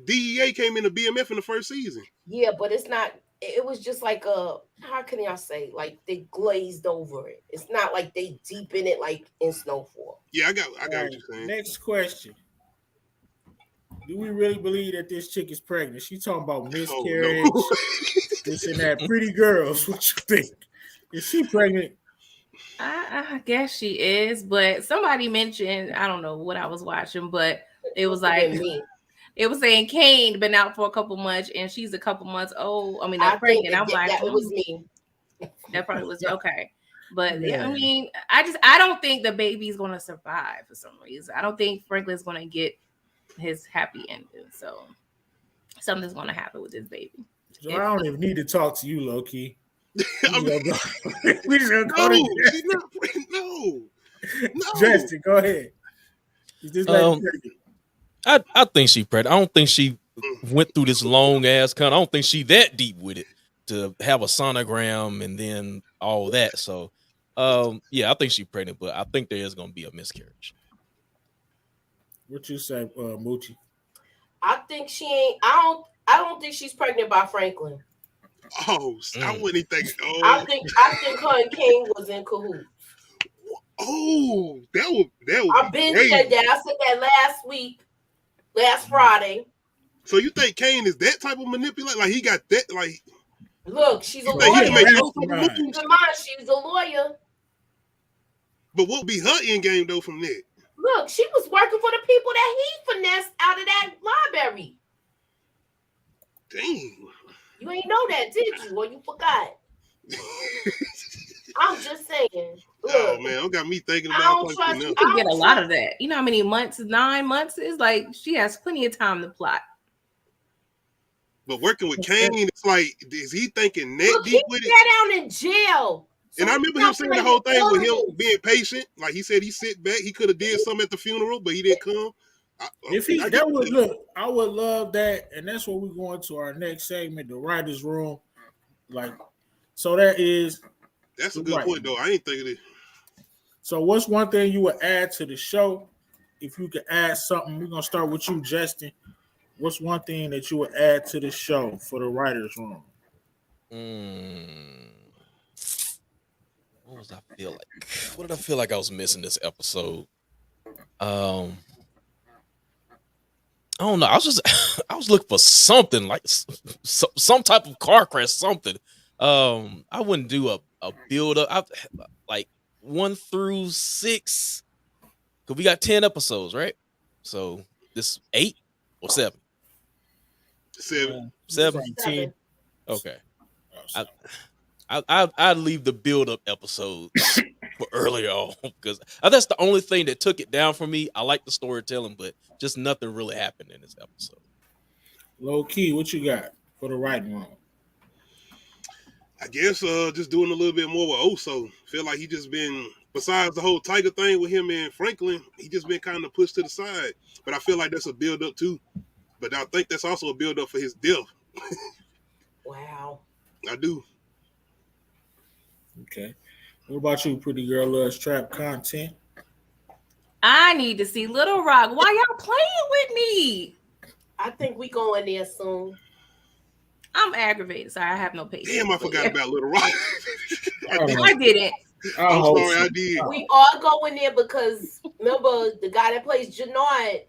DEA came into BMF in the first season. Yeah, but it's not. It was just like how can I say? Like they glazed over it. It's not like they deep in it like in Snowfall. Yeah, I got what you're saying. Next question. Do we really believe that this chick is pregnant? She talking about miscarriage, this and that. Pretty girls, what you think? Is she pregnant? I guess she is, but somebody mentioned, I don't know what I was watching, but it was like it was saying Kane been out for a couple months and she's a couple months old. I mean, I think pregnant. I'm like, that it was me. that probably was okay. But yeah, I Man. mean, I don't think the baby's gonna survive for some reason. I don't think Franklin's gonna get his happy ending. So something's gonna happen with this baby. So I don't even need to talk to you, low key. I mean, We just gonna go no, to she's not pregnant. No. Justin. Go ahead. Is this lady pregnant? I think she pregnant. I don't think she went through this long ass I don't think she that deep with it to have a sonogram and then all that. So yeah, I think she's pregnant, but I think there is gonna be a miscarriage. What you say, Moochie? I think she ain't. I don't think she's pregnant by Franklin. Oh, I wouldn't even think. Oh, I think her and Kane was in cahoots. Oh, that would. I've been said that. I said that last Friday. So you think Kane is that type of manipulator? Like he got that? Like look, she's a you think he can lawyer. make Mastermind. Keep in mind, she's a lawyer. But what would be her end game though from that? Look, she was working for the people that he finessed out of that library. Dang. You ain't know that, did you? Or you forgot? I'm just saying. Look, Oh man, it got me thinking I about don't trust now. you. You get a lot of that. You know how many months? 9 months is like she has plenty of time to plot. But working with Kane, it's like, is he thinking that Look, deep he with it? got out in jail. So And I remember him saying the whole thing with him being patient. Like he said, he sit back. He could have did something at the funeral, but he didn't come. If he that would look, I would love that, and that's what we're going to our next segment, the writers' room. Like, so that is. That's a good point, though. I ain't thinking it. So, what's one thing you would add to the show? If you could add something, we're gonna start with you, Justin. What's one thing that you would add to the show for the writers' room? What was I feel like? What did I feel like I was missing this episode? I don't know. I was looking for something like some type of car crash, something. I wouldn't do a build up. Like 1 through 6, because we got 10 episodes, right? So this 8 or 7? 7. 17. Okay. I'd leave the build up episodes for earlier on because that's the only thing that took it down for me. I like the storytelling, but just nothing really happened in this episode. Low key, what you got for the writing room? I guess just doing a little bit more with Oso. Feel like he just been, besides the whole Tiger thing with him and Franklin, he just been kind of pushed to the side. But I feel like that's a build up too. But I think that's also a build up for his death. Wow. I do. Okay. What about you, Pretty Girl Loves Trap content? I need to see Little Rock. Why y'all playing with me? I think we going there soon. I'm aggravated. Sorry, I have no patience. Damn, I forgot about Little Rock. I didn't. I'm sorry, I did. We are going there because remember the guy that plays Jannard,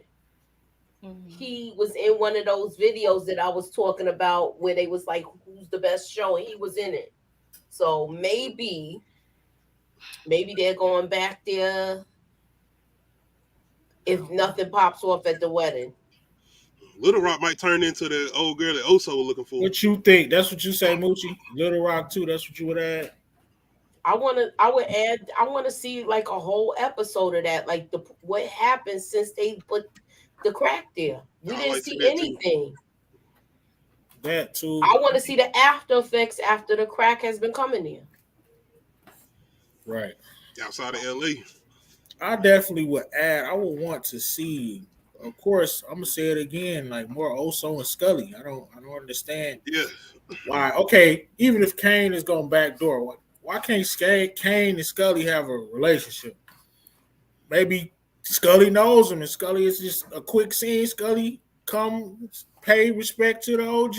he was in one of those videos that I was talking about where they was like, who's the best show? And he was in it. So maybe they're going back there if nothing pops off at the wedding. Little Rock might turn into the old girl that Oso was looking for. What you think? That's what you say, Moochie? Little Rock too, that's what you would add? I want to see like a whole episode of that, like what happened since they put the crack there. We didn't see anything. That too. I want to see the after effects after the crack has been coming in. Right. Outside of LA. I definitely would add, I would want to see, of course, I'm gonna say it again, like more Oso and Scully. I don't understand why. Okay, even if Kane is going backdoor, why can't Kane and Scully have a relationship? Maybe Scully knows him and Scully is just a quick scene. Scully come pay respect to the OG.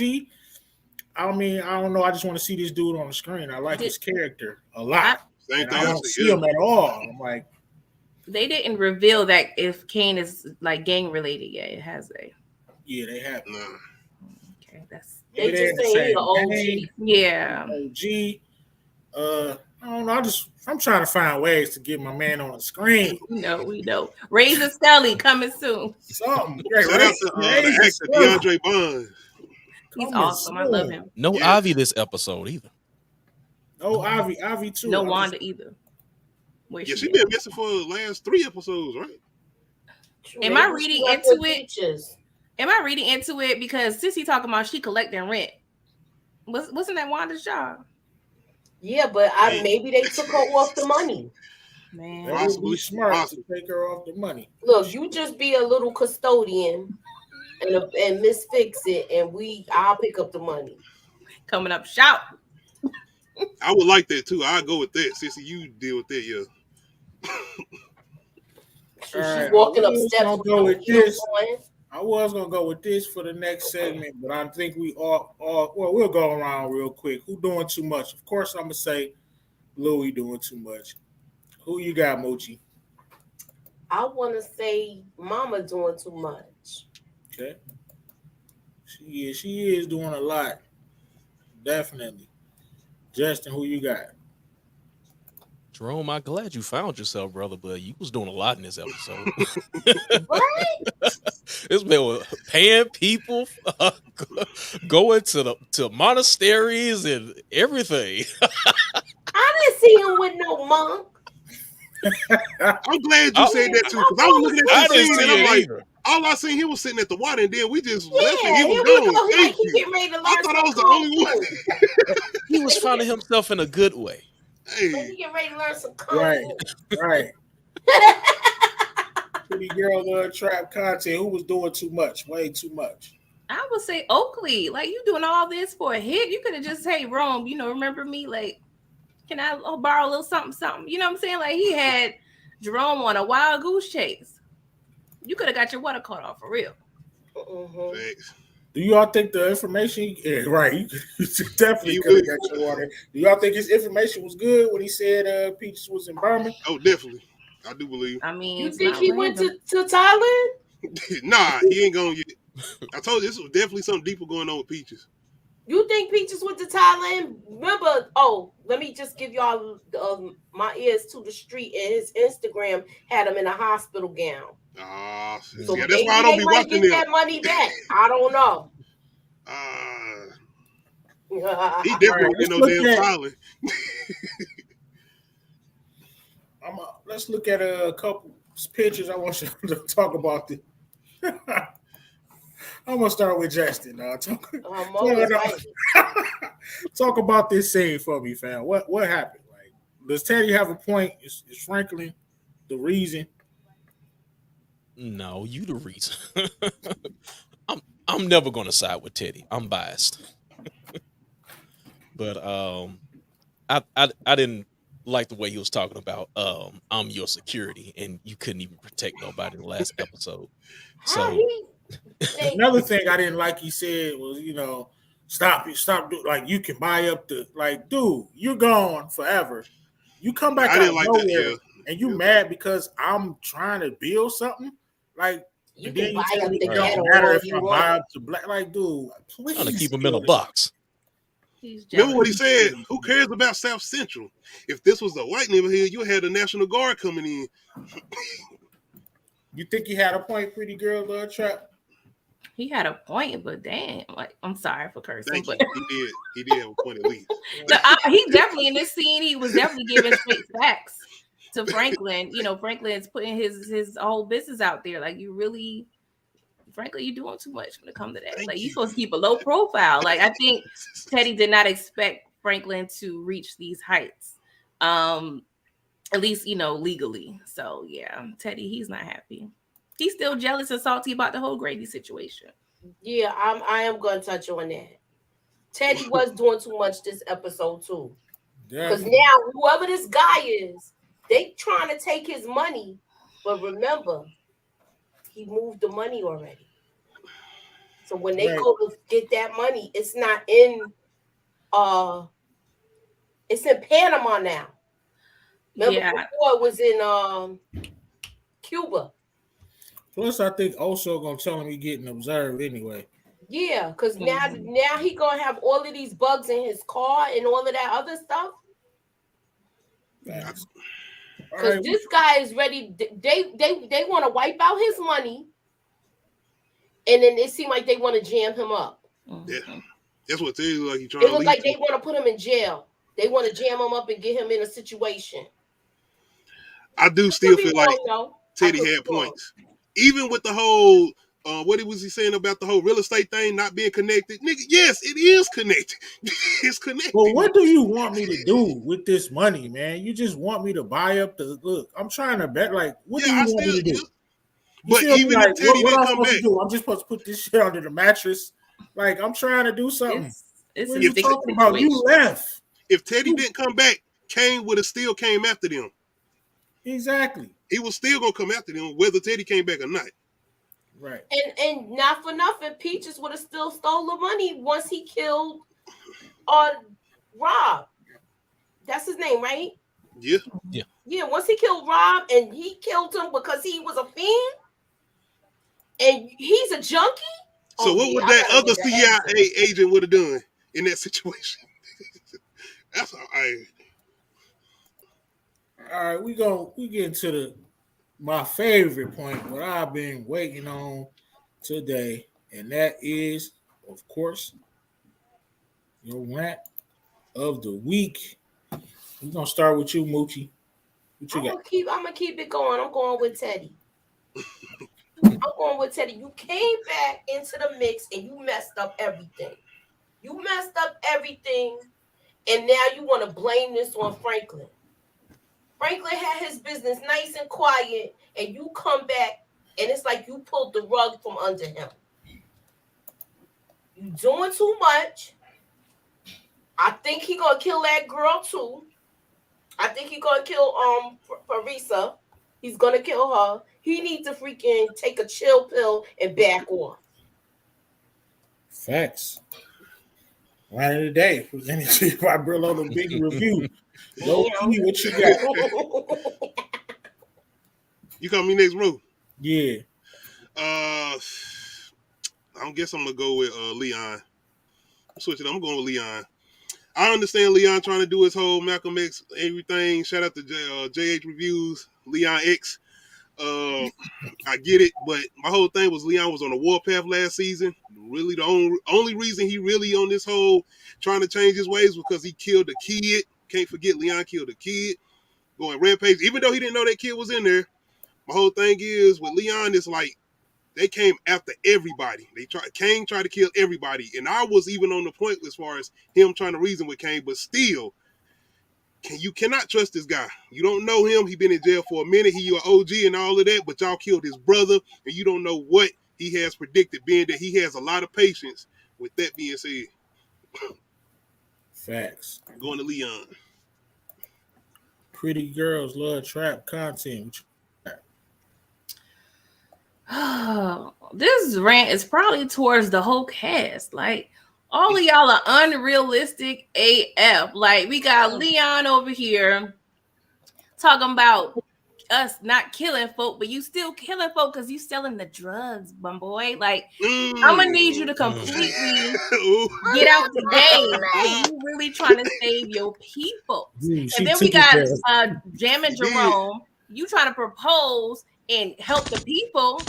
I mean, I don't know. I just want to see this dude on the screen. I like his character a lot. And I don't see him at all. I'm like, they didn't reveal that if Kane is like gang related yet, has they? Yeah, they have. Okay, that's they just saying he's an OG. Yeah. OG. I don't know. I'm trying to find ways to get my man on the screen. We know. Razor Scully coming soon. Something. Shout out to the actor DeAndre Bonds. He's awesome. I love him. No Ivy this episode either. No Ivy. Ivy too. No Wanda either. Yeah, she been missing for the last 3 episodes, right? Am I reading into it? Am I reading into it because Sissy talking about she collecting rent? Wasn't that Wanda's job? Yeah, but maybe they took her off the money. Man, that would be smart to take her off the money. Look, you just be a little custodian and Miss Fix It, and I'll pick up the money. Coming up, shout. I would like that too. I'll go with that. Sissy, you deal with that, yeah. She's walking up steps. I was gonna go with this for the next segment, but I think we all we'll go around real quick. Who doing too much? Of course, I'm gonna say Louis doing too much. Who you got, Mochi? I want to say Mama doing too much. Okay, she is doing a lot, definitely. Justin, who you got? Jerome, I'm glad you found yourself, brother, but you was doing a lot in this episode. What? This man was paying people, going to monasteries and everything. I didn't see him with no monk. I'm glad you said that too, because I was looking at that scene and I'm like, either. all I seen him was sitting at the water, and then we just left and he was going. gone. Thank you. I thought I was the only one. He was finding himself in a good way. He getting ready to learn some kung fu. Right. Pretty girl trap content. Who was doing too much? Way too much. I would say Oakley. Like, you doing all this for a hit? You could have just, hey, Rome, remember me? Like, can I borrow a little something? You know what I'm saying? Like, he had Jerome on a wild goose chase. You could have got your water cut off for real. Thanks. Do y'all think the information? Yeah, right. You definitely could have got your water. Do y'all think his information was good when he said Peaches was in Burma? Oh, definitely. I do believe. I mean, you think he went to Thailand? Nah, he ain't going yet. I told you this was definitely something deeper going on with Peaches. You think Peaches went to Thailand? Remember, let me just give y'all my ears to the street, and his Instagram had him in a hospital gown. So yeah, that's why I don't be watching get that money back. I don't know. He definitely get no damn Thailand. Let's look at a couple pictures. I want you to talk about this. I'm gonna start with Justin. Talk about this scene for me, fam. What happened? Like, does Teddy have a point? Is Franklin the reason? No, you the reason. I'm never gonna side with Teddy. I'm biased. But I didn't like the way he was talking about I'm your security and you couldn't even protect nobody in the last episode. So another thing I didn't like he said was, stop like you can buy up dude, you're gone forever. You come back out of nowhere and you mad because I'm trying to build something. Like, you can buy up the ghetto matter if I buy up the black. Like, dude, please. I'm gonna keep him in a box. Remember what he said? Who cares about South Central? If this was a white neighborhood, you had the National Guard coming in. You think he had a point, pretty girl, Trap? He had a point, but damn, like, I'm sorry for cursing. But he did have a point at least. He definitely in this scene, he was definitely giving straight facts to Franklin. Franklin's putting his whole business out there. Like, Frankly, you're doing too much when it comes to that. Like, you're supposed to keep a low profile. Like, I think Teddy did not expect Franklin to reach these heights. At least, legally. So yeah, Teddy, he's not happy. He's still jealous and salty about the whole Grady situation. Yeah, I am going to touch on that. Teddy was doing too much this episode too. Because now whoever this guy is, they trying to take his money. But remember, he moved the money already. So when they go to get that money, it's not in it's in Panama now. Remember before it was in Cuba. Plus, I think also gonna tell him he getting observed anyway. Yeah, because now he gonna have all of these bugs in his car and all of that other stuff. Facts. All Because right, this guy is ready. They want to wipe out his money, and then it seemed like they want to jam him up. Yeah, that's what they look like. He's trying It to looked lead like to. they want to put him in jail. They want to jam him up and get him in a situation. I do I still could be feel like wrong, though. Teddy had points, even with the whole. What was he saying about the whole real estate thing not being connected? Nigga, yes, it is connected. It's connected. well, what do you want me to do with this money, man? You just want me to buy up the look? I'm trying to bet. Like, what do you want me to do? Yeah. You But feel me? even Like, if Teddy what didn't I'm come supposed back, to do? I'm just supposed to put this shit under the mattress. Like, I'm trying to do something. It's What a are you sticky talking about? situation. You left. if Teddy didn't come back, Kane would have still came after them. Exactly. He was still gonna come after them, whether Teddy came back or not. Right. And not for nothing, Peaches would have still stole the money once he killed Rob. That's his name, right? Yeah. Yeah, once he killed Rob, and he killed him because he was a fiend, and he's a junkie. So what would that other CIA agent would have done in that situation? That's all right. All right, we get into my favorite point, what I've been waiting on today, and that is, of course, your rant of the week. We're gonna start with you, Moochie. What you got? I'm gonna keep it going. I'm going with Teddy. You came back into the mix and you messed up everything. And now you want to blame this on Franklin. Franklin had his business nice and quiet, and you come back and it's like you pulled the rug from under him. You doing too much. I think he gonna kill that girl too. I think he gonna kill Parisa. He's gonna kill her. He needs to freaking take a chill pill and back off. Facts. Line of the day presented to you by Brillo the Big Review. Yo, Key, what you got? You call me next, bro. Yeah. I guess I'm gonna go with Leon. I'm going with Leon. I understand Leon trying to do his whole Malcolm X everything. Shout out to JH Reviews, Leon X. I get it, but my whole thing was Leon was on the warpath last season. Really, the only reason he really on this whole trying to change his ways was because he killed a kid. Can't forget Leon killed a kid. Going rampage, even though he didn't know that kid was in there. My whole thing is with Leon, it's like they came after everybody. Kane tried to kill everybody, and I was even on the point as far as him trying to reason with Kane, but still. You cannot trust this guy. You don't know him. He been in jail for a minute. He your OG and all of that, but y'all killed his brother, and you don't know what he has predicted, being that he has a lot of patience. With that being said, Facts. Going to Leon. Pretty girls love trap content. This rant is probably towards the whole cast. Like, all of y'all are unrealistic AF. Like, we got Leon over here talking about us not killing folk, but you still killing folk because you selling the drugs, bum boy. Like, I'm gonna need you to completely get out the game. Like, you really trying to save your people. And then we got Jam and Jerome. You trying to propose and help the people,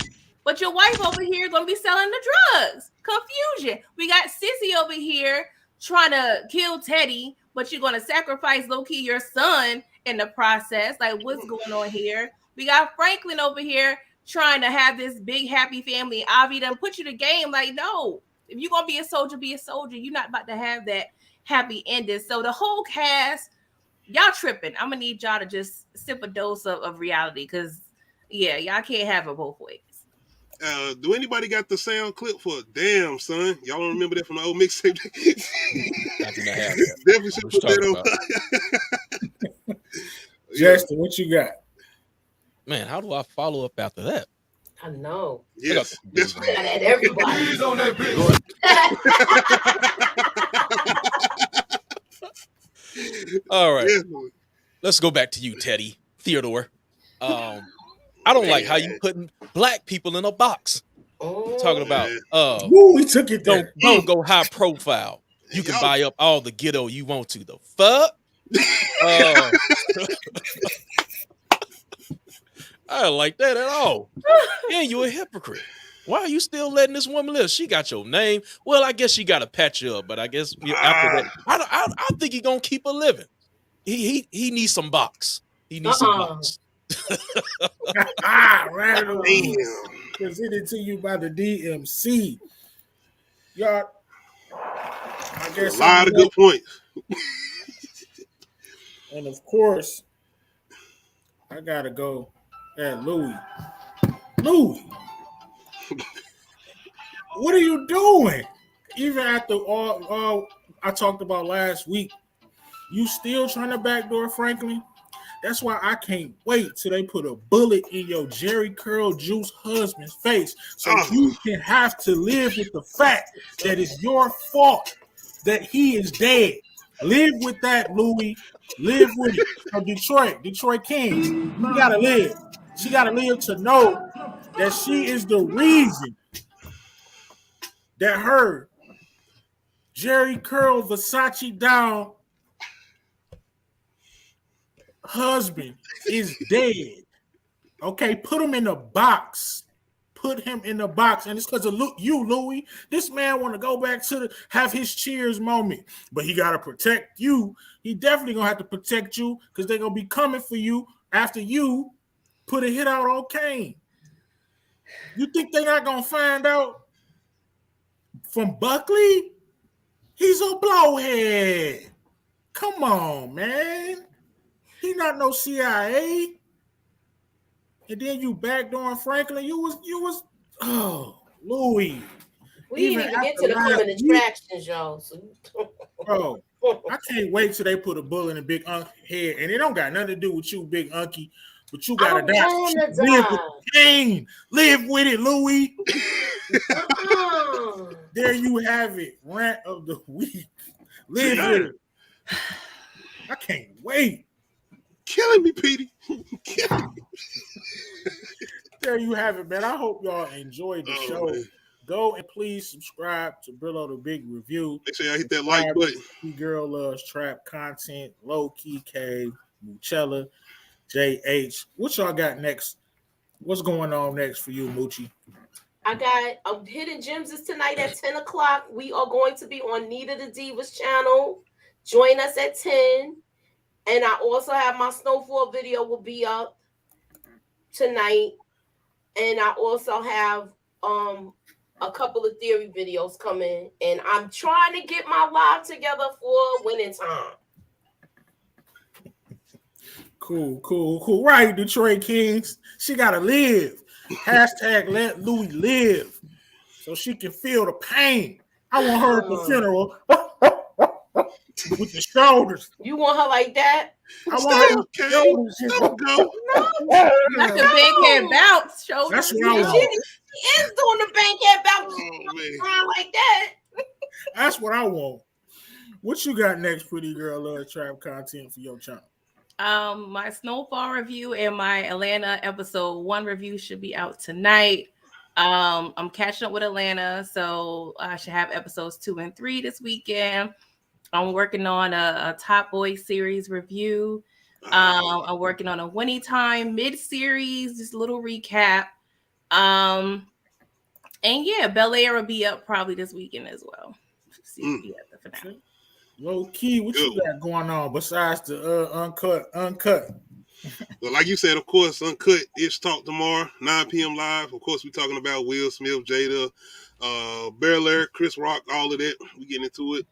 but your wife over here gonna be selling the drugs. Confusion. We got Sissy over here trying to kill Teddy, but you're gonna sacrifice low-key your son in the process. Like, what's going on here? We got Franklin over here trying to have this big happy family. Avi done put you to game. Like, no, if you're gonna be a soldier, be a soldier. You're not about to have that happy ending. So the whole cast, y'all tripping. I'm gonna need y'all to just sip a dose of reality, because yeah, y'all can't have it both ways. Do anybody got the sound clip for Damn Son? Y'all don't remember that from the old mixtape? I do not have that. Definitely should put that on. Justin, what you got? Man, how do I follow up after that? I know. Yes, that's right. At everybody. on that All right. definitely. Let's go back to you, Teddy Theodore. I don't like how you putting black people in a box. Talking about Ooh, we took it there. Don't go high profile. You can buy up all the ghetto you want to. The fuck? I don't like that at all. And you're a hypocrite. Why are you still letting this woman live? She got your name. Well, I guess she got to patch you up, but I guess after that, I think he gonna keep her living. He needs some box. He needs some box. Random Damn. presented to you by the DMC. Y'all, I A guess lot of good points. and of course, I gotta go at Louis. Louis, what are you doing? Even after all I talked about last week, you still trying to backdoor Franklin? That's why I can't wait till they put a bullet in your Jerry Curl Juice husband's face, so you can have to live with the fact that it's your fault that he is dead. Live with that, Louis. Live with it. So Detroit Kings, she gotta live. She gotta live to know that she is the reason that her Jerry Curl Versace down husband is dead. Okay, put him in a box. Put him in the box, and it's because of you, Louis. This man want to go back to have his cheers moment, but he got to protect you. He definitely gonna have to protect you because they're gonna be coming for you after you put a hit out on Kane. You think they're not gonna find out from Buckley? He's a blowhead. Come on, man. He not no CIA. And then you backdooring Franklin. You was Louis. We didn't even get to the coming attractions, y'all. So. Bro, I can't wait till they put a bullet in a Big Unc head, and it don't got nothing to do with you, Big Unky. But you gotta die. Live with the pain. Live with it, Louis. There you have it. Rant of the week. Live with it. I can't wait. Killing me, Petey. There you have it, man. I hope y'all enjoyed the show. Man. Go and please subscribe to Brillo the Big Review. Make sure I hit that like button. Girl Loves Trap Content, Low Key K, Muchella, JH. What y'all got next? What's going on next for you, Moochie? I got Hidden Gems is tonight at 10 o'clock. We are going to be on Nita the Divas channel. Join us at 10. And I also have my Snowfall video will be up tonight. And I also have a couple of theory videos coming. And I'm trying to get my live together for winning time. Cool. Right, Detroit Kings. She gotta live. Hashtag let Louis live. So she can feel the pain. I want her at the funeral. With the shoulders. You want her like that? I want her shoulders. No. That's a big head bounce. Shoulders. That's what I want. She is doing the big head bounce. Like that. That's what I want. What you got next, pretty girl? Love Trap Content for your channel. My Snowfall review and my Atlanta episode 1 review should be out tonight. I'm catching up with Atlanta, so I should have episodes 2 and 3 this weekend. I'm working on a Top Boy series review. I'm working on a Winnie Time mid-series, just a little recap. And yeah, Bel Air will be up probably this weekend as well. See at the finale. Low key, what you got going on besides the uncut? Well, like you said, of course, Uncut Ish Talk tomorrow, 9 p.m. live. Of course, we're talking about Will Smith, Jada, Bel Air, Chris Rock, all of that. We getting into it.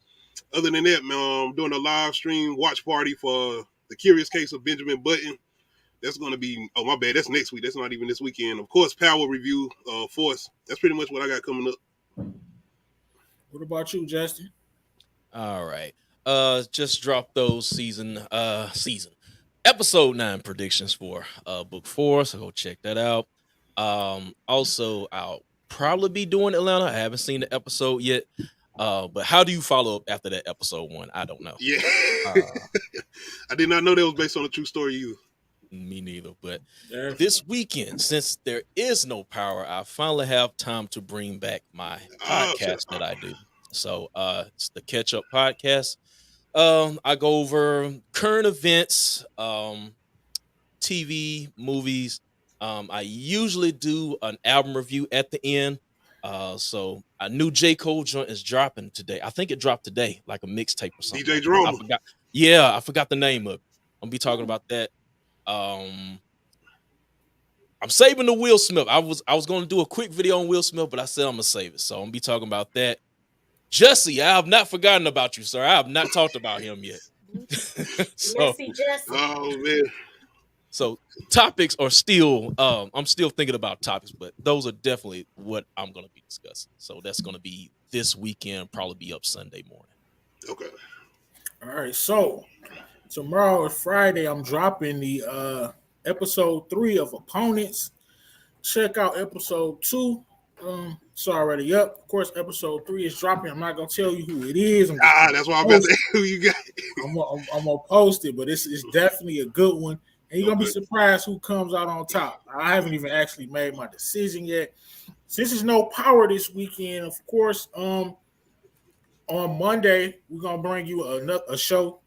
Other than that, man, I'm doing a live stream watch party for The Curious Case of Benjamin Button. That's going to be, oh, my bad, that's next week. That's not even this weekend. Of course, Power Review, Force. That's pretty much what I got coming up. What about you, Justin? All right. Just dropped those season episode 9 predictions for book 4, so go check that out. Also, I'll probably be doing Atlanta. I haven't seen the episode yet. But how do you follow up after that episode 1? I don't know. Yeah. I did not know that was based on a true story either. Me neither. But this weekend, since there is no power, I finally have time to bring back my podcast that I do. So it's the Catch Up Podcast. I go over current events, TV, movies, I usually do an album review at the end. So a new J. Cole joint is dropping today. I think it dropped today, like a mixtape or something. DJ like Drama. I forgot. Yeah, I forgot the name of it. I'm gonna be talking about that. I'm saving the Will Smith. I was gonna do a quick video on Will Smith, but I said I'm gonna save it. So I'm gonna be talking about that. Jesse, I have not forgotten about you, sir. I have not talked about him yet. so, Messy Jesse. Oh man. so topics are still I'm still thinking about topics, but those are definitely what I'm gonna be discussing. So that's gonna be this weekend, probably be up Sunday morning. Okay. All right, so tomorrow is Friday. I'm dropping the episode 3 of Opponents. Check out episode 2. It's already up. Of course, episode 3 is dropping. I'm not gonna tell you who it is. That's why I'm about to say who you got. I'm gonna post it, but it's definitely a good one. And you're gonna be surprised who comes out on top. I haven't even actually made my decision yet. Since there's no power this weekend, of course, on Monday we're gonna bring you a show,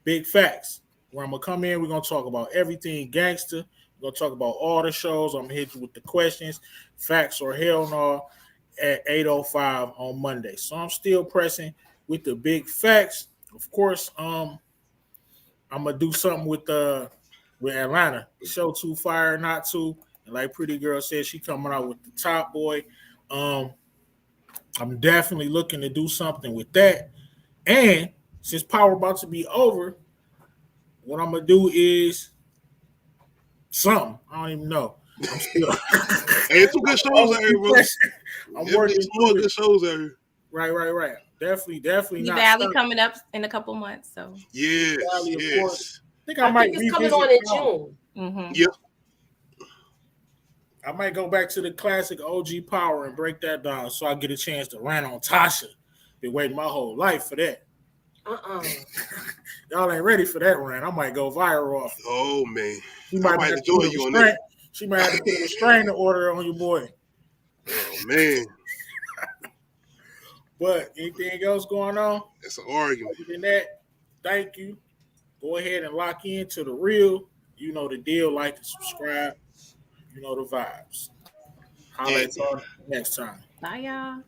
Big Facts, where I'm gonna come in. We're gonna talk about everything gangster. We're gonna talk about all the shows. I'm gonna hit you with the questions, facts or hell no, at 8:05 on Monday. So I'm still pressing with the Big Facts. Of course, I'm gonna do something with Atlanta. Show Too Fire Not To. And like Pretty Girl said, she coming out with the Top Boy. I'm definitely looking to do something with that. And since Power about to be over, what I'm gonna do is something. I don't even know. I'm still Hey, some good shows out here, bro. I'm working some more through good it. shows out here. Right. Definitely The not. Valley stopping. coming up in a couple months, so Yes, Valley, of yes. course. I think it's coming on in June. mm-hmm. Yeah. I might go back to the classic OG Power and break that down so I get a chance to rant on Tasha. Been waiting my whole life for that. Y'all ain't ready for that rant. I might go viral off. Oh man. She might I have might to put join you on that. She might have to put a restraining order on your boy. Oh man. But anything else going on? That's an argument. Other than that, thank you. Go ahead and lock in to the real. You know the deal. Like and subscribe. You know the vibes. Holla at y'all next time. Bye, y'all.